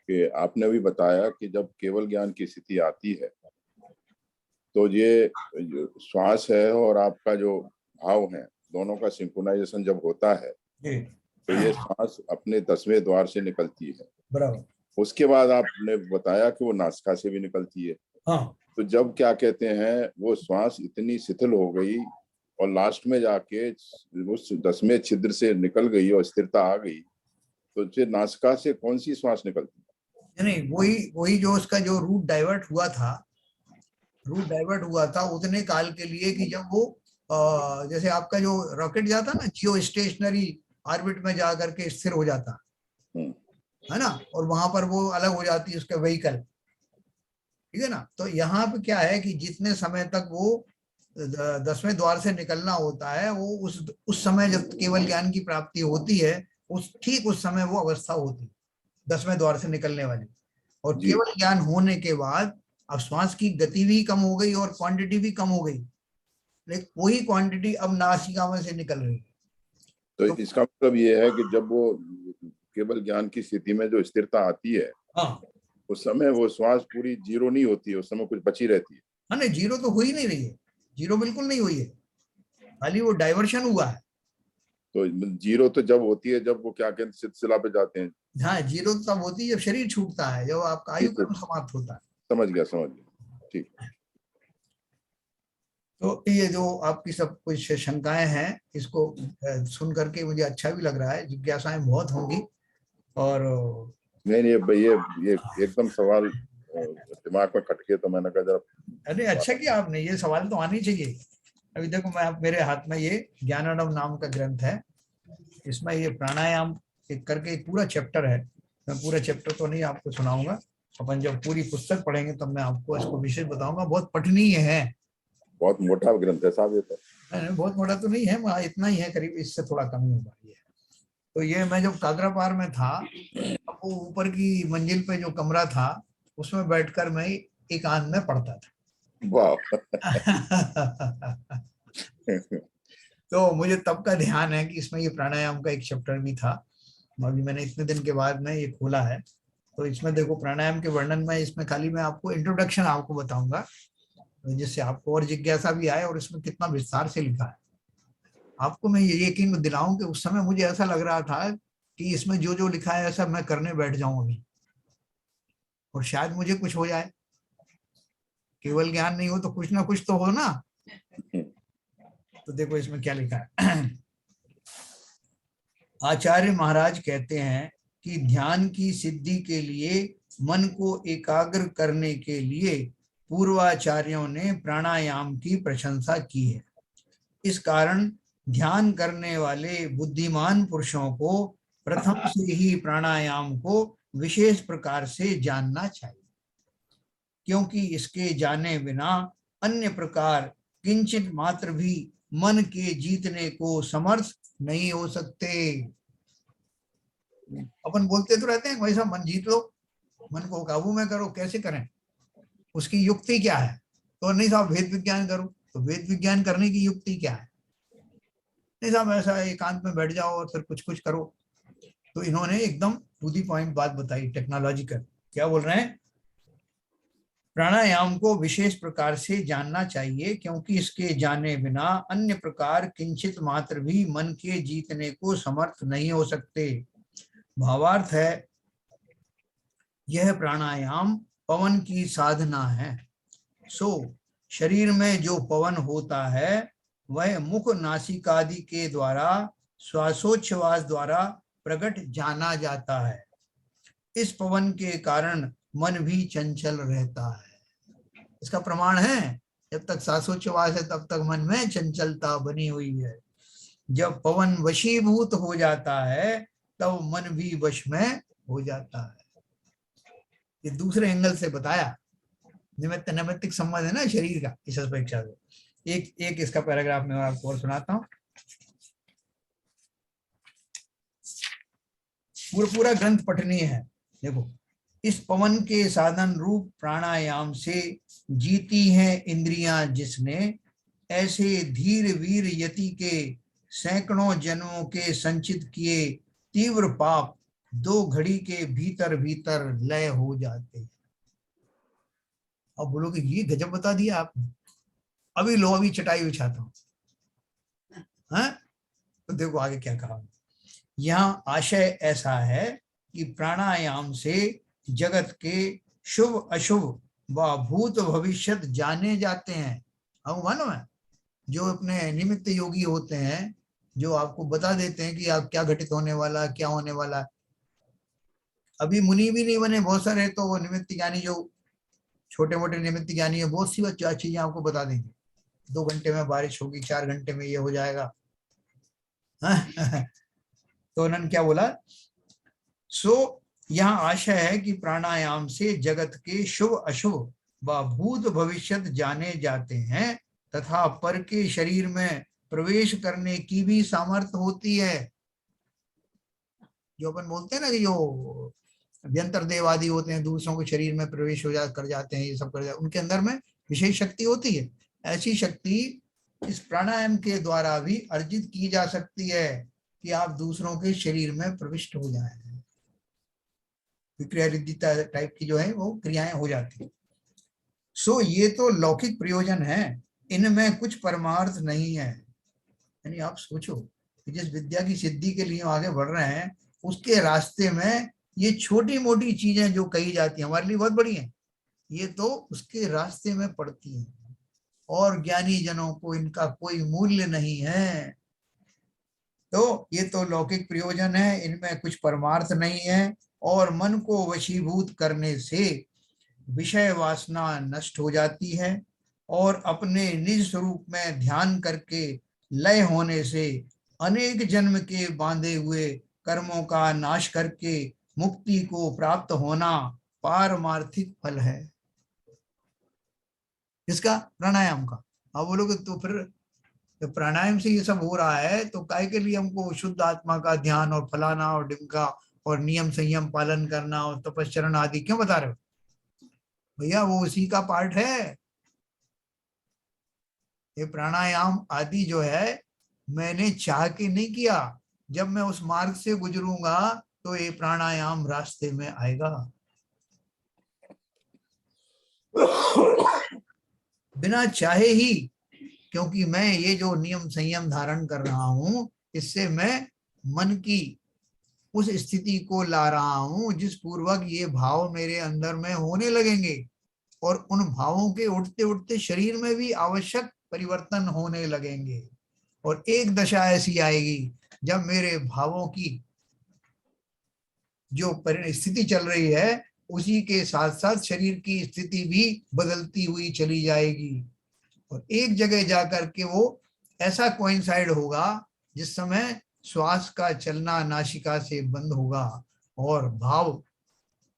कि आपने भी बताया कि जब केवल ज्ञान की स्थिति आती है तो ये श्वास है और आपका जो भाव है दोनों का सिंक्रोनाइजेशन जब होता है तो ये श्वास अपने 10वें द्वार से निकलती है। बराबर। उसके बाद आपने बताया कि वो नासिका से भी निकलती है। हाँ। तो जब क्या कहते हैं वो श्वास इतनी शिथिल हो गई और लास्ट में जाके उस 10वें छिद्र से निकल गई और स्थिरता आ गई, तो फिर नासिका से कौन सी श्वास निकलती? नहीं, वही जो उसका जो रूट डाइवर्ट हुआ था उतने काल के लिए कि जब वो जैसे आपका जो रॉकेट जाता ना जियो स्टेशनरी ऑर्बिट में जा करके स्थिर हो जाता है ना, और वहां पर वो अलग हो जाती है उसका व्हीकल, ठीक है ना। तो यहाँ पे क्या है कि जितने समय तक वो 10वें द्वार से निकलना होता है वो उस समय जब केवल ज्ञान की प्राप्ति होती है ठीक उस समय वो अवस्था होती है 10वें द्वार से निकलने वाली। और केवल ज्ञान होने के बाद अब श्वास की गति भी कम हो गई और क्वांटिटी भी कम हो गई, लेकिन वही क्वांटिटी अब नासिका में से निकल रही है। तो इसका मतलब ये है कि जब वो केवल ज्ञान की स्थिति में जो स्थिरता आती है, हाँ, उस समय वो श्वास पूरी जीरो नहीं होती है, उस समय कुछ बची रहती है। हाँ, नहीं जीरो तो हो ही नहीं रही है, जीरो बिल्कुल नहीं हुई है, खाली वो डाइवर्शन हुआ है। तो जीरो तो जब होती है जब वो क्या कहते हैं सिलसिला पे जाते हैं। हाँ, जीरो तो तब होती है जब शरीर छूटता है, जब आपका आयु कर्म समाप्त होता है। समझ गया, ठीक। तो ये जो आपकी सब कुछ शंकाएं हैं इसको सुन करके मुझे अच्छा भी लग रहा है, जिज्ञासाएं बहुत होंगी। और नहीं ये एकदम सवाल दिमाग में खटके तो मैंने कहा जरा। अरे अच्छा किया आपने, ये सवाल तो आनी चाहिए। अभी देखो मेरे हाथ में ये ज्ञानानंद नाम का ग्रंथ है, इसमें ये प्राणायाम करके एक पूरा चैप्टर है। मैं पूरा चैप्टर तो नहीं आपको सुनाऊंगा, अपन जब पूरी पुस्तक पढ़ेंगे तब मैं आपको इसको विशेष बताऊंगा। बहुत पठनीय है, बहुत मोटा ग्रंथ है साहब ये तो। नहीं, बहुत मोटा तो नहीं है, इतना ही है करीब, इससे थोड़ा कम ही होगा ये। तो ये मैं जब कादरापार में था, अब वो ऊपर की मंजिल पे जो कमरा था उसमें बैठकर मैं एकांत में पढ़ता था। वाह। तो मुझे तब का ध्यान है कि इसमें ये प्राणायाम का एक चैप्टर भी था। अभी मैंने इतने दिन के बाद में ये खोला है, तो इसमें देखो प्राणायाम के वर्णन में, इसमें खाली मैं आपको इंट्रोडक्शन आपको बताऊंगा जिससे आपको और जिज्ञासा भी आए, और इसमें कितना विस्तार से लिखा है। आपको मैं ये यकीन दिलाऊं कि उस समय मुझे ऐसा लग रहा था कि इसमें जो जो लिखा है ऐसा मैं करने बैठ जाऊं अभी, और शायद मुझे कुछ हो जाए। केवल ज्ञान नहीं हो तो कुछ ना कुछ तो हो ना। तो देखो इसमें क्या लिखा है। आचार्य महाराज कहते हैं कि ध्यान की सिद्धि के लिए मन को एकाग्र करने के लिए पूर्वाचार्यों ने प्राणायाम की प्रशंसा की है। इस कारण ध्यान करने वाले बुद्धिमान पुरुषों को प्रथम से ही प्राणायाम को विशेष प्रकार से जानना चाहिए, क्योंकि इसके जाने बिना अन्य प्रकार किंचित मात्र भी मन के जीतने को समर्थ नहीं हो सकते। अपन बोलते तो रहते हैं वैसा मन जीत लो, मन को काबू में करो, कैसे करें, उसकी युक्ति क्या है? तो नहीं साहब वेद विज्ञान करो, तो वेद विज्ञान करने की युक्ति क्या है? नहीं साहब ऐसा एकांत में बैठ जाओ और फिर कुछ कुछ करो। तो इन्होंने एकदम टू दी पॉइंट बात बताई, टेक्नोलॉजिकल। क्या बोल रहे हैं? प्राणायाम को विशेष प्रकार से जानना चाहिए, क्योंकि इसके जाने बिना अन्य प्रकार किंचित मात्र भी मन के जीतने को समर्थ नहीं हो सकते। भावार्थ है, यह प्राणायाम पवन की साधना है। सो शरीर में जो पवन होता है वह मुख नासिकादि के द्वारा श्वासोच्छ्वास द्वारा प्रकट जाना जाता है। इस पवन के कारण मन भी चंचल रहता है। इसका प्रमाण है, जब तक श्वासोच्छ्वास है तब तक मन में चंचलता बनी हुई है। जब पवन वशीभूत हो जाता है तब मन भी वश में हो जाता है। ये दूसरे एंगल से बताया, निमित्त नैमित्तिक संबंध है ना शरीर का इस अपेक्षा से। एक इसका पैराग्राफ में आपको और सुनाता हूँ। पूरा ग्रंथ पठनीय है। देखो, इस पवन के साधन रूप प्राणायाम से जीती हैं इंद्रियां जिसने, ऐसे धीर वीर यति के सैकड़ों जन्मों के संचित किए तीव्र पाप 2 घड़ी के भीतर भीतर लय हो जाते हैं। अब बोलोगे ये गजब बता दिया आपने, अभी लो अभी चटाई बिछाता हूं। हाँ, तो देखो आगे क्या कहा। यहाँ आशय ऐसा है कि प्राणायाम से जगत के शुभ अशुभ व भूत भविष्यत जाने जाते हैं। अब मालूम है, जो अपने निमित्त योगी होते हैं, जो आपको बता देते हैं कि आप क्या घटित होने वाला, क्या होने वाला। अभी मुनि भी नहीं बने बहुत सारे, तो वो निमित्त ज्ञानी, जो छोटे मोटे निमित्त ज्ञानी है, बहुत सी चीजें आपको बता देंगे। 2 घंटे में बारिश होगी, 4 घंटे में ये हो जाएगा। तो उन्होंने क्या बोला, सो यहाँ आशय है कि प्राणायाम से जगत के शुभ अशुभ व भूत भविष्यत जाने जाते हैं तथा पर के शरीर में प्रवेश करने की भी सामर्थ्य होती है। जो अपन बोलते हैं ना कि जो व्यंतर देवादि होते हैं, दूसरों के शरीर में प्रवेश कर जाते हैं, ये सब कर जाते, उनके अंदर में विशेष शक्ति होती है। ऐसी शक्ति इस प्राणायाम के द्वारा भी अर्जित की जा सकती है कि आप दूसरों के शरीर में प्रविष्ट हो जाएं। विक्रिया रिद्धिता टाइप की जो है वो क्रियाएं हो जाती है। सो ये तो लौकिक प्रयोजन है, इनमें कुछ परमार्थ नहीं है। यानी आप सोचो कि जिस विद्या की सिद्धि के लिए आगे बढ़ रहे हैं, उसके रास्ते में ये छोटी मोटी चीजें जो कही जाती हैं हमारे लिए बहुत बड़ी हैं, ये तो उसके रास्ते में पड़ती हैं और ज्ञानी जनों को इनका कोई मूल्य नहीं है। तो ये तो लौकिक प्रयोजन है, इनमें कुछ परमार्थ नहीं है और मन को वशीभूत करने से विषय वासना नष्ट हो जाती है और अपने निज स्वरूप में ध्यान करके लय होने से अनेक जन्म के बांधे हुए कर्मों का नाश करके मुक्ति को प्राप्त होना पारमार्थिक फल है इसका, प्राणायाम का। अब बोलोगे तो फिर तो प्राणायाम से ये सब हो रहा है तो काय के लिए हमको शुद्ध आत्मा का ध्यान और फलाना और डिमका और नियम संयम पालन करना और तपस्चरण आदि क्यों बता रहे हो भैया? वो उसी का पार्ट है। ये प्राणायाम आदि जो है मैंने चाह के नहीं किया, जब मैं उस मार्ग से गुजरूंगा तो ये प्राणायाम रास्ते में आएगा। बिना चाहे ही, क्योंकि मैं ये जो नियम संयम धारण कर रहा हूं, इससे मैं मन की उस स्थिति को ला रहा हूं जिस पूर्वक ये भाव मेरे अंदर में होने लगेंगे और उन भावों के उठते उठते शरीर में भी आवश्यक परिवर्तन होने लगेंगे। और एक दशा ऐसी आएगी जब मेरे भावों की जो स्थिति चल रही है उसी के साथ साथ शरीर की स्थिति भी बदलती हुई चली जाएगी और एक जगह जाकर के वो ऐसा कोइंसाइड होगा जिस समय श्वास का चलना नासिका से बंद होगा और भाव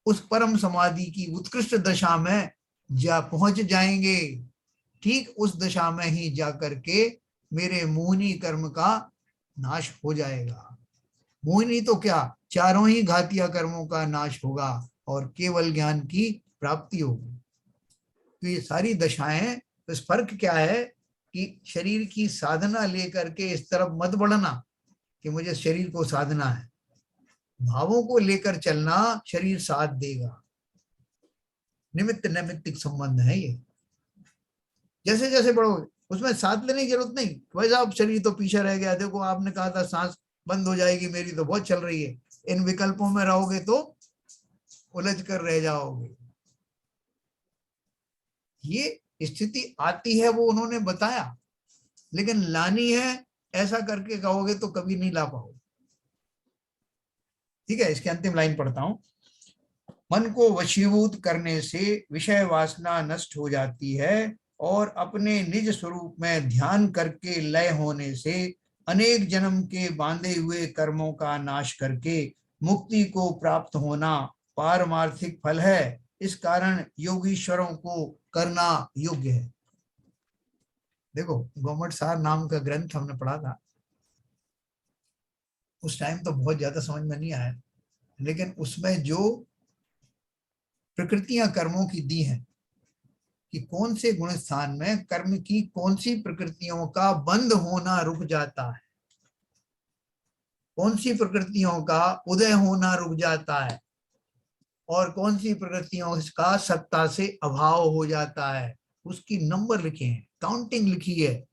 उस परम समाधि की उत्कृष्ट दशा में जा पहुंच जाएंगे। ठीक उस दशा में ही जाकर के मेरे मोहिनी कर्म का नाश हो जाएगा। मोहिनी तो क्या, चारों ही घातिया कर्मों का नाश होगा और केवल ज्ञान की प्राप्ति होगी। तो ये सारी दशाएं, तो फर्क क्या है कि शरीर की साधना लेकर के इस तरफ मत बढ़ना कि मुझे शरीर को साधना है, भावों को लेकर चलना शरीर साथ देगा। निमित्त नैमित्तिक संबंध है ये। जैसे जैसे बढ़ोगे उसमें साथ लेने की जरूरत नहीं, वैसा अब शरीर तो पीछे रह गया, देखो आपने कहा था सांस बंद हो जाएगी, मेरी तो बहुत चल रही है, इन विकल्पों में रहोगे तो उलझ कर रह जाओगे। ये स्थिति आती है वो उन्होंने बताया, लेकिन लानी है ऐसा करके कहोगे तो कभी नहीं ला पाओगे। ठीक है, इसकी अंतिम लाइन पढ़ता हूं। मन को वशीभूत करने से विषय वासना नष्ट हो जाती है और अपने निज स्वरूप में ध्यान करके लय होने से अनेक जन्म के बांधे हुए कर्मों का नाश करके मुक्ति को प्राप्त होना पारमार्थिक फल है। इस कारण योगीश्वरों को करना योग्य है। देखो, गोमट सार नाम का ग्रंथ हमने पढ़ा था, उस टाइम तो बहुत ज्यादा समझ में नहीं आया, लेकिन उसमें जो प्रकृतियां कर्मों की दी हैं कि कौन से गुण स्थान में कर्म की कौन सी प्रकृतियों का बंद होना रुक जाता है, कौन सी प्रकृतियों का उदय होना रुक जाता है और कौन सी प्रकृतियों का सत्ता से अभाव हो जाता है, उसकी नंबर लिखे हैं, काउंटिंग लिखी है,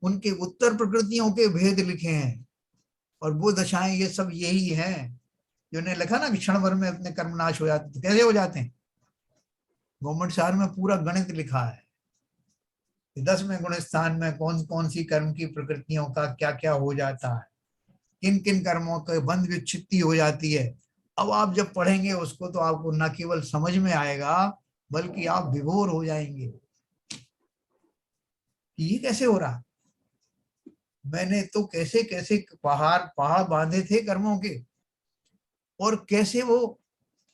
उनके उत्तर प्रकृतियों के भेद लिखे हैं। और वो दशाएं ये सब यही हैं जो ने लिखा ना कि क्षण भर में अपने कर्म नाश हो जाते, तो कैसे हो जाते हैं? गवर्नमेंट शहर में पूरा गणित लिखा है, 10वें गुण स्थान में कौन कौन सी कर्म की प्रकृतियों का क्या क्या हो जाता है, किन किन कर्मों के बंध विच्छित्ति हो जाती है। अब आप जब पढ़ेंगे उसको तो आपको न केवल समझ में आएगा बल्कि आप विभोर हो जाएंगे कि ये कैसे हो रहा। मैंने तो कैसे कैसे पहाड़ पहाड़ बांधे थे कर्मों के, और कैसे वो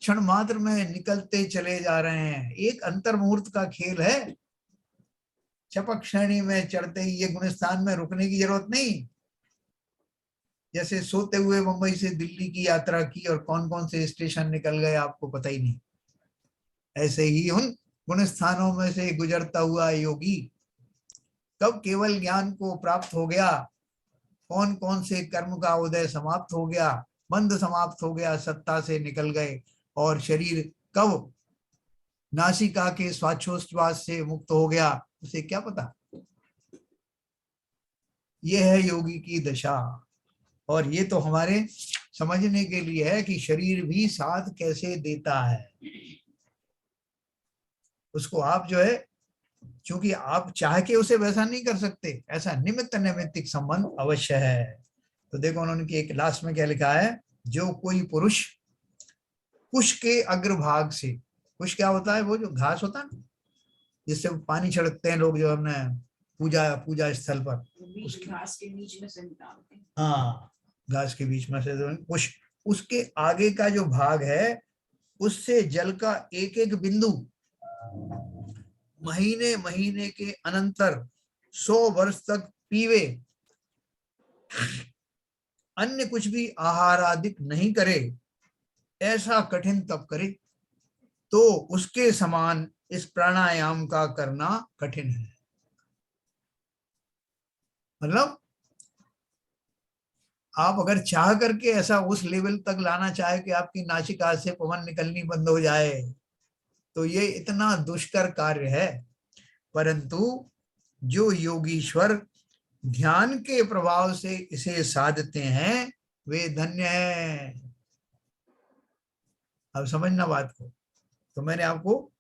क्षण मात्र में निकलते चले जा रहे हैं। एक अंतर मुहूर्त का खेल है, चपक श्रेणी में चढ़ते ही ये गुणस्थान में रुकने की जरूरत नहीं। जैसे सोते हुए मुंबई से दिल्ली की यात्रा की और कौन कौन से स्टेशन निकल गए आपको पता ही नहीं, ऐसे ही उन गुण स्थानों में से गुजरता हुआ योगी कब केवल ज्ञान को प्राप्त हो गया, कौन कौन से कर्म का उदय समाप्त हो गया, बंध समाप्त हो गया, सत्ता से निकल गए, और शरीर कब नासिका के श्वासोच्छ्वास से मुक्त हो गया, उसे क्या पता। यह है योगी की दशा। और ये तो हमारे समझने के लिए है कि शरीर भी साथ कैसे देता है। उसको आप जो है, क्योंकि आप चाह के उसे वैसा नहीं कर सकते, ऐसा निमित्त नैमित्तिक संबंध अवश्य है। तो देखो उन्होंने कि एक लास्ट में क्या लिखा है, जो कोई पुरुष कुश के अग्रभाग से, कुश क्या होता है, वो जो घास होता है ना जिससे पानी छिड़कते हैं लोग, जो हमने पूजा पूजा स्थल पर घास के बीच में से निकालते हैं। हाँ, घास के बीच में से कुश, उसके आगे का जो भाग है उससे जल का एक एक बिंदु महीने महीने के अनंतर 100 वर्ष तक पीवे, अन्य कुछ भी आहार आदि नहीं करे, ऐसा कठिन तप करे, तो उसके समान इस प्राणायाम का करना कठिन है। मतलब आप अगर चाह करके ऐसा उस लेवल तक लाना चाहे कि आपकी नासिका से पवन निकलनी बंद हो जाए, तो ये इतना दुष्कर कार्य है। परंतु जो योगीश्वर ध्यान के प्रभाव से इसे साधते हैं वे धन्य हैं। अब समझना बात को। तो मैंने आपको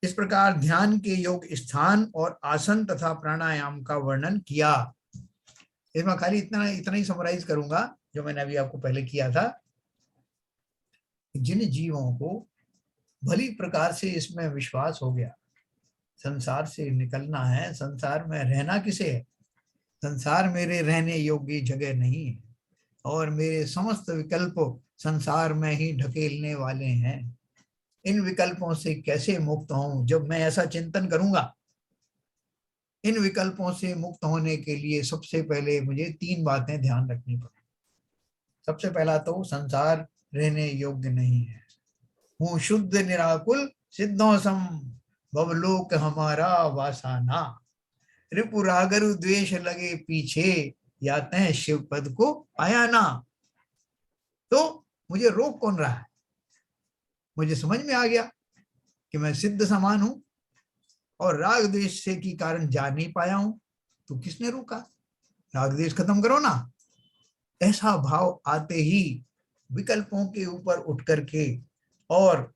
इस प्रकार ध्यान के योग स्थान और आसन तथा प्राणायाम का वर्णन किया। इसमें खाली इतना इतना ही समराइज करूंगा जो मैंने अभी आपको पहले किया था। जिन जीवों को भली प्रकार से इसमें विश्वास हो गया, संसार से निकलना है, संसार में रहना किसे है, संसार मेरे रहने योग्य जगह नहीं है, और मेरे समस्त विकल्प संसार में ही ढकेलने वाले हैं। इन विकल्पों से कैसे मुक्त हूं? जब मैं ऐसा चिंतन करूंगा, इन विकल्पों से मुक्त होने के लिए सबसे पहले मुझे 3 बातें ध्यान रखनी पड़ेगी। सबसे पहला तो संसार रहने योग्य नहीं है, हूँ शुद्ध निराकुल सिद्धों सम, भवलोक हमारा वासाना, रिपुरागरु द्वेष लगे पीछे, याते हैं शिव पद को आया ना। तो मुझे रोक कौन रहा है? मुझे समझ में आ गया कि मैं सिद्ध समान हूं और राग द्वेष से की कारण जा नहीं पाया हूं, तो किसने रोका? राग द्वेष खत्म करो ना। ऐसा भाव आते ही विकल्पों के ऊपर उठ करके और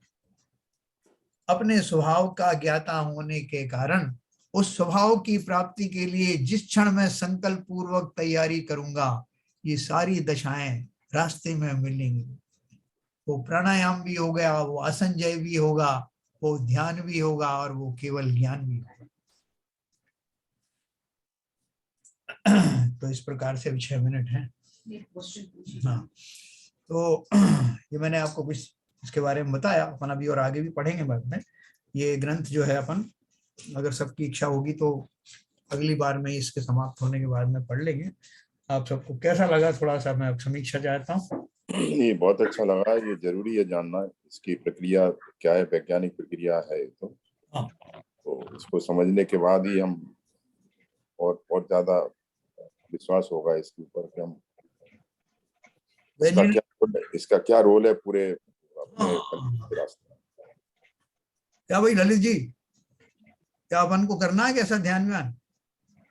अपने स्वभाव का ज्ञाता होने के कारण उस स्वभाव की प्राप्ति के लिए जिस क्षण में संकल्प पूर्वक तैयारी करूंगा, ये सारी दशाएं रास्ते में मिलेंगी। वो प्राणायाम भी हो गया, वो आसनजय भी होगा, वो ध्यान भी होगा, और वो केवल ज्ञान भी होगा। तो इस प्रकार से 6 मिनट है। हाँ, तो ये मैंने आपको कुछ इसके बारे में बताया। अपन अभी और आगे भी पढ़ेंगे बाद में। ये ग्रंथ जो है अपन अगर सबकी इच्छा होगी तो अगली बार में इसके समाप्त होने के बाद में पढ़ लेंगे। आप सबको कैसा लगा, थोड़ा सा मैं समीक्षा चाहता हूँ। ये बहुत अच्छा लगा। ये जरूरी है जानना इसकी प्रक्रिया क्या है, वैज्ञानिक प्रक्रिया है तो इसको समझने के बाद ही हम और ज्यादा विश्वास होगा इसके ऊपर कि हम इसका क्या रोल है पूरे अपने रास्ते में? क्या भाई ललित जी, क्या अपन को करना है कैसा ध्यान व्यान,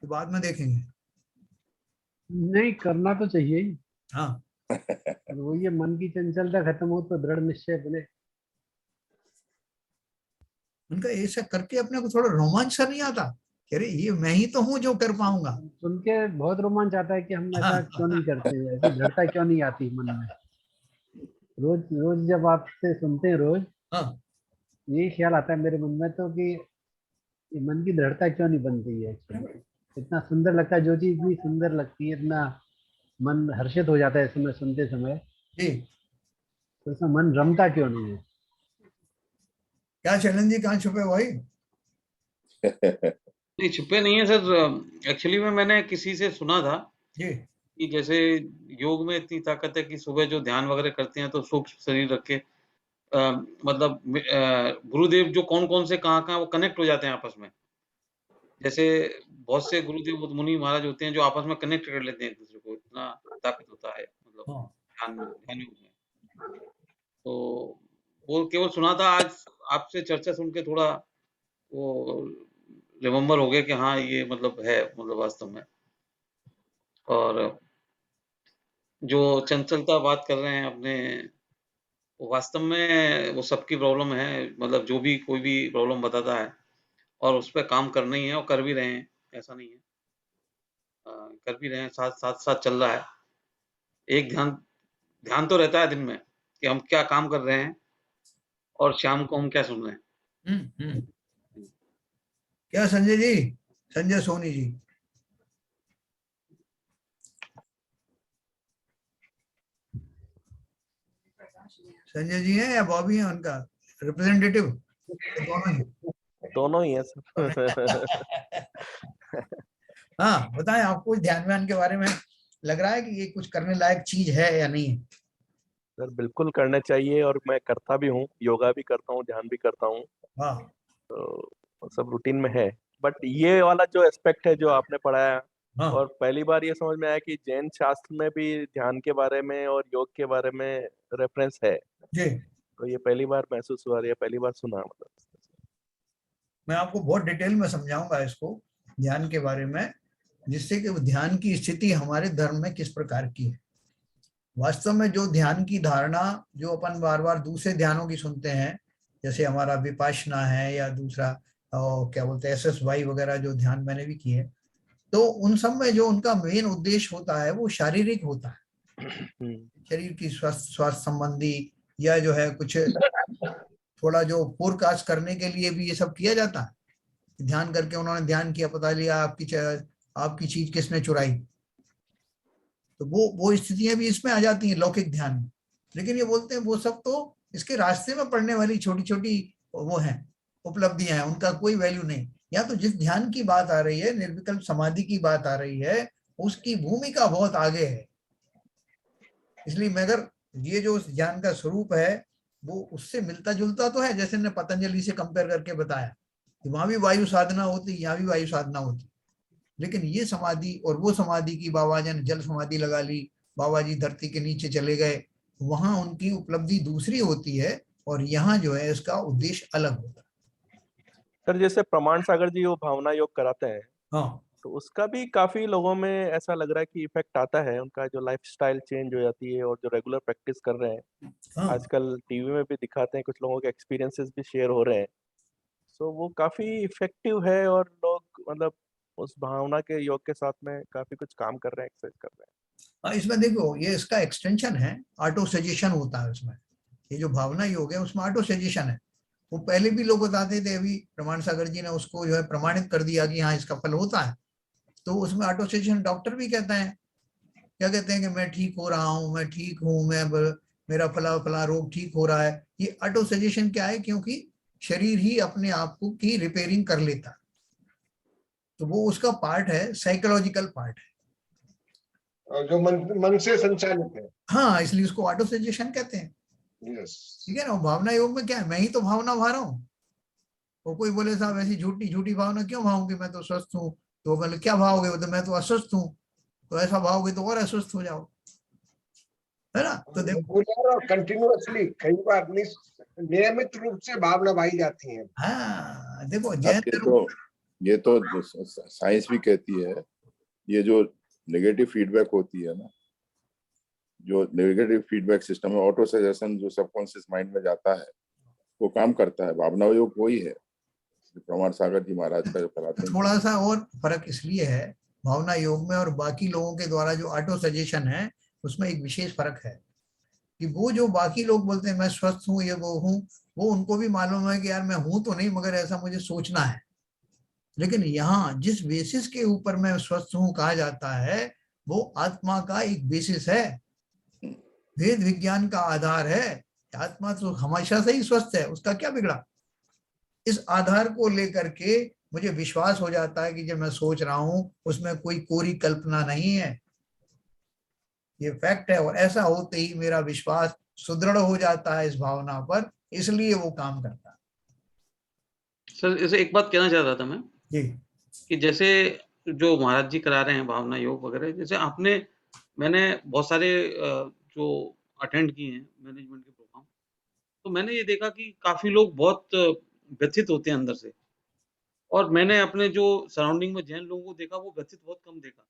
तो बाद में देखेंगे। नहीं, करना तो चाहिए ही। हाँ वो ये मन की चंचलता खत्म हो तो दृढ़ निश्चय बने। उनका ऐसा करके अपने को थोड़ा रोमांच सा नहीं आता, अरे ये मैं ही तो हूँ जो कर पाऊंगा। सुन के बहुत रोमांच आता है कि हम ऐसा हाँ। क्यों नहीं करते, ऐसी दृढ़ता क्यों नहीं आती मन में। रोज रोज जब आपसे सुनते हैं रोज, हाँ यही ख्याल आता है मेरे मन में तो कि ये मन की दृढ़ता क्यों नहीं बन रही है। इतना सुंदर लगता है, जो चीज भी सुंदर लगती है, इतना मन हर्षित हो जाता है इस समय सुनते समय, जी। तो उसमें मन रमता क्यों नहीं है। क्या चलन जी, कहाँ छुपे भाई? नहीं, छुपे नहीं है सर। एक्चुअली में मैंने किसी से सुना था जी कि जैसे योग में इतनी ताकत है कि सुबह जो ध्यान वगैरह करते हैं तो सूक्ष्म शरीर रख के मतलब गुरुदेव जो कौन-कौन से कहाँ-कहाँ वो कनेक्ट हो जाते हैं आपस में। जैसे बहुत से गुरुदेव मुनि महाराज होते हैं जो आपस में कनेक्ट कर लेते हैं एक-दूसरे को, इतना ताकत होता है मतलब हाँ ध्यान योग में। तो वो केवल सुना था, आज आपसे चर्चा सुन के थोड़ा वो रिमेम्बर हो गया कि हाँ, ये मतलब है मतलब वास्तव में। और जो चंचलता बात कर रहे हैं अपने, वो वास्तव में वो सबकी प्रॉब्लम है, मतलब जो भी कोई भी प्रॉब्लम बताता है और उस पे काम करना ही है और कर भी रहे हैं, ऐसा नहीं है। कर भी रहे हैं, साथ-साथ चल रहा है। एक ध्यान तो रहता है दिन में कि हम क्या काम कर रहे हैं और शाम को हम क्या सुन रहे हैं। हम्म। क्या संजय जी, संजय सोनी जी? संजय जी हैं या बॉबी हैं उनका रिप्रेजेंटेटिव? दोनों ही? दोनों ही है सर। हाँ बताएं, आपको ध्यान व्यान के बारे में लग रहा है कि ये कुछ करने लायक चीज है या नहीं? सर बिल्कुल करना चाहिए, और मैं करता भी हूँ, योगा भी करता हूँ, ध्यान भी करता हूँ, हाँ तो सब रूटीन में है। बट ये वाला जो एस्पेक्ट है जो आपने पढ़ाया, हाँ और पहली बार ये समझ में आया कि जैन शास्त्र में भी ध्यान के बारे में और योग के बारे में रेफरेंस है, जी। तो ये पहली बार महसूस हुआ, ये पहली बार सुना मतलब। मैं आपको बहुत डिटेल में समझाऊंगा इसको ध्यान के बारे में, जिससे कि ध्यान की स्थिति हमारे धर्म में किस प्रकार की है। वास्तव में जो ध्यान की धारणा जो अपन बार बार दूसरे ध्यानों की सुनते हैं, जैसे हमारा विपाशना है या दूसरा क्या बोलते हैं SSY वगैरह जो ध्यान मैंने भी किए, तो उन सब में जो उनका मेन उद्देश्य होता है वो शारीरिक होता है, शरीर की स्वास्थ्य संबंधी, या जो है कुछ थोड़ा जो फोरकास्ट करने के लिए भी ये सब किया जाता है। ध्यान करके उन्होंने ध्यान किया, पता लिया आपकी चीज किसने चुराई, तो वो स्थितियां भी इसमें आ जाती हैं लौकिक ध्यान में। लेकिन ये बोलते हैं वो सब तो इसके रास्ते में पड़ने वाली छोटी छोटी वो हैं, उपलब्धियां हैं, उनका कोई वैल्यू नहीं। या तो जिस ध्यान की बात आ रही है, निर्विकल्प समाधि की बात आ रही है, उसकी भूमिका बहुत आगे है। इसलिए मगर ये जो ज्ञान का स्वरूप है वो उससे मिलता जुलता तो है, जैसे ने पतंजलि से कंपेयर करके बताया कि वहां भी वायु साधना होती, यहाँ भी वायु साधना होती, लेकिन ये समाधि और वो समाधि की, बाबा जी ने जल समाधि लगा ली, बाबा जी धरती के नीचे चले गए, वहां उनकी उपलब्धि दूसरी होती है और यहाँ जो है इसका उद्देश्य अलग होता है। सर जैसे प्रमाण सागर जी वो भावना योग कराते हैं, हाँ तो उसका भी काफी लोगों में ऐसा लग रहा है कि इफेक्ट आता है, उनका जो लाइफस्टाइल चेंज हो जाती है, और जो रेगुलर प्रैक्टिस कर रहे हैं, हाँ आजकल टीवी में भी दिखाते हैं, कुछ लोगों के एक्सपीरियंसेस भी शेयर हो रहे हैं, सो वो काफी इफेक्टिव है, और लोग मतलब उस भावना के योग के साथ में काफी कुछ काम कर रहे हैं, एक्सरसाइज कर रहे हैं। हाँ, इसमें देखो ये इसका एक्सटेंशन है, ऑटो सजेशन होता है उसमें। ये जो भावना योग है उसमें ऑटो सजेशन है। वो पहले भी लोग बताते थे, अभी प्रमाण सागर जी ने उसको जो है प्रमाणित कर दिया कि हाँ इसका फल होता है। तो उसमें ऑटो सजेशन, डॉक्टर भी कहते हैं, क्या कहते हैं कि मैं ठीक हो रहा हूँ, मैं ठीक हूँ, मेरा फला फला रोग ठीक हो रहा है। ये ऑटो सजेशन क्या है? क्योंकि शरीर ही अपने आप को की रिपेयरिंग कर लेता है, तो वो उसका पार्ट है, साइकोलॉजिकल पार्ट है, जो मन से संचालित है। हाँ, इसलिए उसको ऑटो सजेशन कहते हैं। ठीक है ना। भावना योग में क्या है, मैं ही तो भावना भा रहा हूँ। वो कोई बोले साहब ऐसी झूठी झूठी भावना क्यों भाऊंगी, मैं तो स्वस्थ हूँ। तो बोले क्या भाओगे, तो मैं तो अस्वस्थ हूँ। तो ऐसा भाओगे तो और अस्वस्थ हो जाओ। है ना। तो देखो रेगुलर और कंटिन्यूअसली कई बार नियमित रूप से भावना भाई जाती है। हाँ देखो अब जैन ये तो साइंस भी कहती है, ये जो नेगेटिव फीडबैक होती है ना, जो नेगेटिव फीडबैक सिस्टम है, ऑटो सजेशन जो सबकॉन्शियस माइंड में जाता है वो काम करता है। भावना योग वही है प्रमाण सागर जी महाराज का जो कराते हैं। थोड़ा सा और फर्क इसलिए है भावना योग में और बाकी लोगों के द्वारा जो ऑटो सजेशन है उसमें एक विशेष फर्क है कि वो जो बाकी लोग बोलते हैं मैं स्वस्थ हूँ ये वो हूँ, वो उनको भी मालूम है कि यार मैं हूं तो नहीं मगर ऐसा मुझे सोचना है। लेकिन यहाँ जिस बेसिस के ऊपर मैं स्वस्थ हूँ कहा जाता है वो आत्मा का एक बेसिस है, वेद विज्ञान का आधार है। आत्मा तो हमेशा से ही स्वस्थ है, उसका क्या बिगड़ा। इस आधार को लेकर के मुझे विश्वास हो जाता है कि जब मैं सोच रहा हूं उसमें कोई कोरी कल्पना नहीं है, ये फैक्ट है। और ऐसा होते ही मेरा विश्वास सुदृढ़ हो जाता है इस भावना पर, इसलिए वो काम करता है। सर इसे एक बात कहना चाह रहा था मैं जी कि जैसे जो महाराज जी करा रहे हैं भावना योग वगैरह, जैसे मैंने बहुत सारे जो अटेंड किए हैं मैनेजमेंट के प्रोग्राम, तो मैंने ये देखा कि काफी लोग बहुत व्यथित होते हैं अंदर से, और मैंने अपने जो सराउंडिंग में जैन लोगों को देखा वो व्यथित बहुत कम देखा।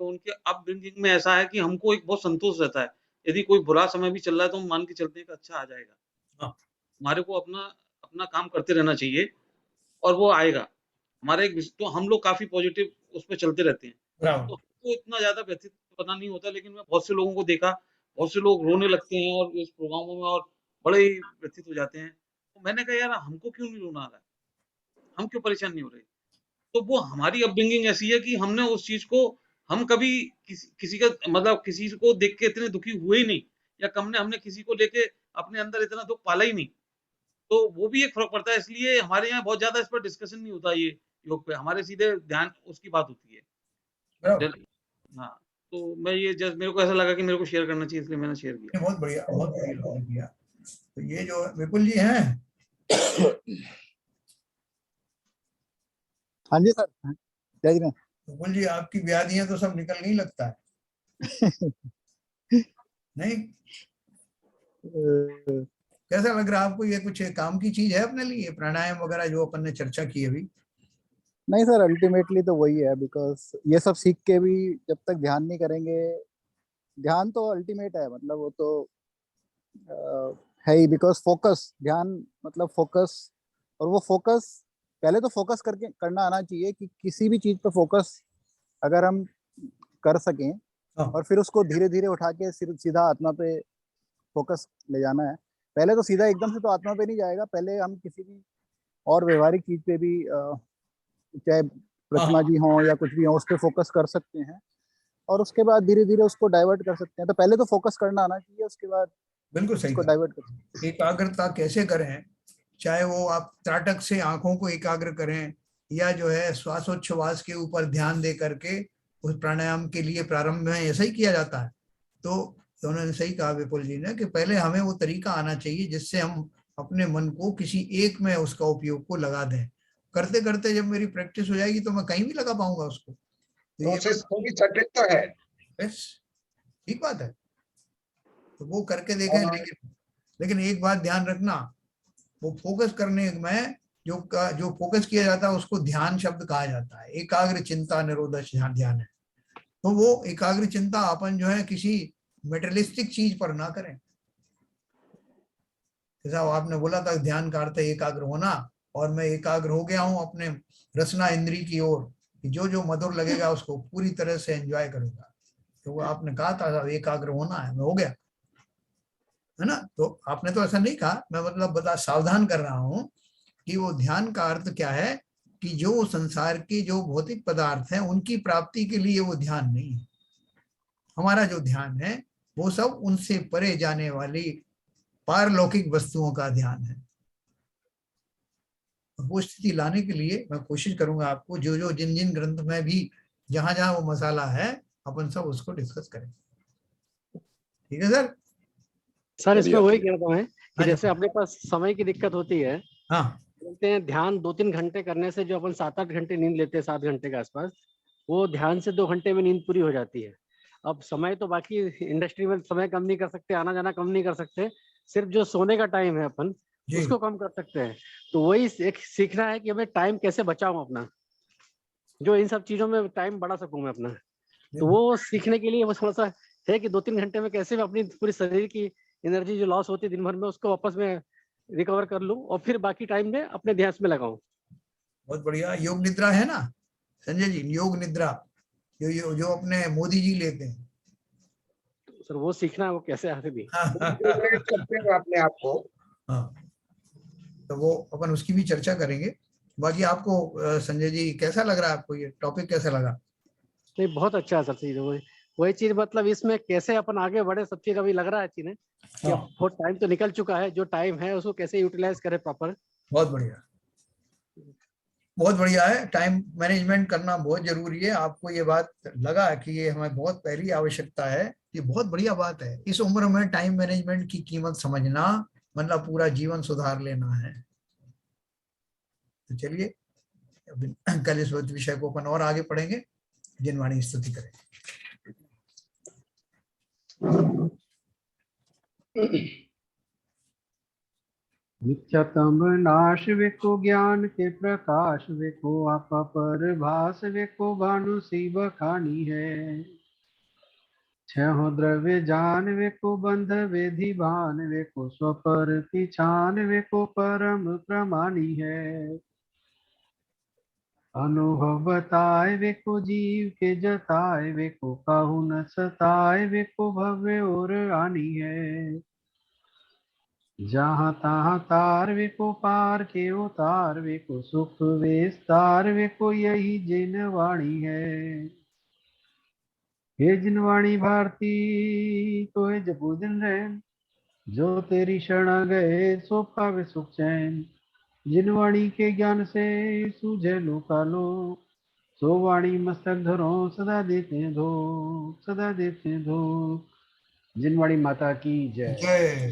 तो उनके अपब्रिंगिंग में ऐसा है कि हमको एक बहुत संतोष रहता है, यदि कोई बुरा समय भी चल रहा है तो हम मान के चलते हैं कि अच्छा आ जाएगा। हाँ। हमारे को अपना काम करते रहना चाहिए और वो आएगा। हमारे तो हम लोग काफी पॉजिटिव उस पे चलते रहते हैं, तो हमको इतना ज्यादा व्यथित पता नहीं होता। लेकिन मैं बहुत से लोगों को देखा, बहुत से लोग रोने लगते हैं और इस प्रोग्रामों में और बड़े ही व्यथित हो जाते हैं। तो मैंने कहा यार हमको क्यों नहीं रोना आ रहा है, हम क्यों परेशान नहीं हो रहे। तो वो हमारी अपब्रिंगिंग ऐसी है कि हमने उस चीज को, हम कभी किसी का मतलब किसी को देख के इतने दुखी हुए ही नहीं, या हमने किसी को लेके अपने अंदर इतना दुख पाला ही नहीं। तो वो भी एक फर्क पड़ता है, इसलिए हमारे यहाँ बहुत ज्यादा इस पर डिस्कशन नहीं होता ये योग पे, हमारे सीधे ध्यान उसकी बात होती है। हाँ, तो मैं ये जस्ट मेरे को ऐसा लगा कि मेरे को शेयर करना चाहिए, इसलिए मैंने शेयर किया। बहुत बढ़िया आपने किया। तो ये जो विपुल जी हैं, हाँ जी सर, जय जी। विपुल जी आपकी व्याधियां तो सब निकल गई लगता है नहीं? कैसा लग रहा है आपको, ये कुछ काम की चीज है अपने लिए प्राणायाम वगैरह जो अपन ने चर्चा की अभी? नहीं सर, अल्टीमेटली तो वही है, बिकॉज ये सब सीख के भी जब तक ध्यान नहीं करेंगे, ध्यान तो अल्टीमेट है, मतलब वो तो है ही, बिकॉज फोकस, ध्यान मतलब फोकस। और वो फोकस पहले तो फोकस करके करना आना चाहिए कि किसी भी चीज पे फोकस अगर हम कर सकें, और फिर उसको धीरे धीरे उठा के सीधा आत्मा पे फोकस ले जाना है। पहले तो सीधा एकदम से तो आत्मा पे नहीं जाएगा, पहले हम किसी भी और व्यवहारिक चीज पे भी चाहे प्रतिमा जी हो या कुछ भी हो उस पर फोकस कर सकते हैं, और उसके बाद धीरे धीरे उसको डाइवर्ट कर सकते हैं। तो पहले तो फोकस करना आना चाहिए, उसके बाद बिल्कुल सही उसको डाइवर्ट कर सकते हैं। एकाग्रता कैसे करें, चाहे वो आप त्राटक से आंखों को एकाग्र करें या जो है श्वासोच्छ्वास के ऊपर ध्यान दे करके उस प्राणायाम के लिए प्रारंभ में ऐसा ही किया जाता है। तो उन्होंने सही कहा विपुल जी ने कि पहले हमें वो तरीका आना चाहिए जिससे हम अपने मन को किसी एक में उसका उपयोग को लगा दें। करते करते जब मेरी प्रैक्टिस हो जाएगी तो मैं कहीं भी लगा पाऊंगा उसको। तो ये सटीक तो है, ठीक बात है, तो वो करके देखें। लेकिन एक बात ध्यान रखना, वो फोकस करने में जो फोकस किया जाता है उसको ध्यान शब्द कहा जाता है। एकाग्र चिंता निरोधक ध्यान है। तो वो एकाग्र चिंता अपन जो है किसी मेटेरियलिस्टिक चीज पर ना करें। जैसा आपने बोला था ध्यान का अर्थ है एकाग्र होना, और मैं एकाग्र हो गया हूं अपने रसना इंद्री की ओर कि जो जो मधुर लगेगा उसको पूरी तरह से एंजॉय करूंगा। तो वो आपने कहा था एकाग्र होना है, मैं हो गया, है ना। तो आपने तो ऐसा नहीं कहा, मैं मतलब सावधान कर रहा हूं कि वो ध्यान का अर्थ क्या है कि जो संसार के जो भौतिक पदार्थ हैं उनकी प्राप्ति के लिए वो ध्यान नहीं है। हमारा जो ध्यान है वो सब उनसे परे जाने वाली पारलौकिक वस्तुओं का ध्यान है। वो स्थिति लाने के लिए मैं कोशिश करूंगा आपको जो जिन जिन ग्रंथ में भी जहां जहां वो मसाला है अपन सब उसको डिस्कस करें। ठीक है सर? सर इसमें वही कह रहा मैं कि जैसे अपने पास समय की दिक्कत होती है, हाँ बोलते हैं ध्यान 2-3 घंटे करने से जो अपन 7-8 घंटे नींद लेते हैं, 7 घंटे के आसपास, वो ध्यान से 2 घंटे में नींद पूरी हो जाती है। अब समय तो बाकी इंडस्ट्री में समय कम नहीं कर सकते, आना जाना कम नहीं कर सकते, सिर्फ जो सोने का टाइम है अपन जी उसको कम कर सकते हैं। तो वही एक सीखना है कि हमें टाइम कैसे बचाऊं अपना, जो इन सब चीजों में टाइम बढ़ा सकूं मैं अपना। तो वो सीखने के लिए वो थोड़ा सा है कि 2-3 घंटे में कैसे मैं अपनी पूरी शरीर की एनर्जी जो लॉस होती है दिन भर में उसको वापस में रिकवर कर लूं और फिर बाकी टाइम में अपने ध्यान में लगाऊं। बहुत बढ़िया। योग निद्रा है ना संजय जी, योग निद्रा जो अपने मोदी जी लेते हैं। सर वो सीखना है, वो कैसे आते भी। मोटिवेट करते हो अपने आप को। हाँ, तो वो अपन उसकी भी चर्चा करेंगे। बाकी आपको संजय जी कैसा लग रहा है, आपको ये टॉपिक कैसा लगा? नहीं बहुत अच्छा है सर चीज, वही चीज मतलब इसमें कैसे अपन आगे बढ़े सब चीज अभी लग रहा है चीज है कि हाँ, अब बहुत टाइम तो निकल चुका है, जो टाइम है उसको कैसे यूटिलाइज करें प्रॉपर। बहुत बढ़िया, बहुत बढ़िया है। टाइम मैनेजमेंट करना बहुत जरूरी है। आपको ये बात लगा कि ये हमें बहुत पहली आवश्यकता है, ये बहुत बढ़िया बात है। इस उम्र में टाइम मैनेजमेंट की कीमत समझना मतलब पूरा जीवन सुधार लेना है। तो चलिए अभी कल इस विषय को अपन और आगे पढ़ेंगे। जिनवाणी स्तुति करें। मिथ्यातम नाश वेको ज्ञान के प्रकाश वेको आपा पर भास वेको भानु शिव खानी है। छहो द्रव्य जान वेको बंध वेधि भान वेको स्वपर पिछान वेको परम प्रमाणी है। अनुभव बताए वेको जीव के जताए वेको काहू न सताए वेको भव्य और आनी है। जहाँ तहाँ तार वेको पार के उतार वेको सुख विस्तार वेको यही जिन वाणी है। हे जिनवाणी भारती तो है जपू दिन रैन, जो तेरी शरण गए सो पावे सुख चैन। जिनवाणी के ज्ञान से सूझे लोकालो, सो वाणी मस्तक धरो सदा देते धो, सदा देते धो। जिनवाणी माता की जय। जय।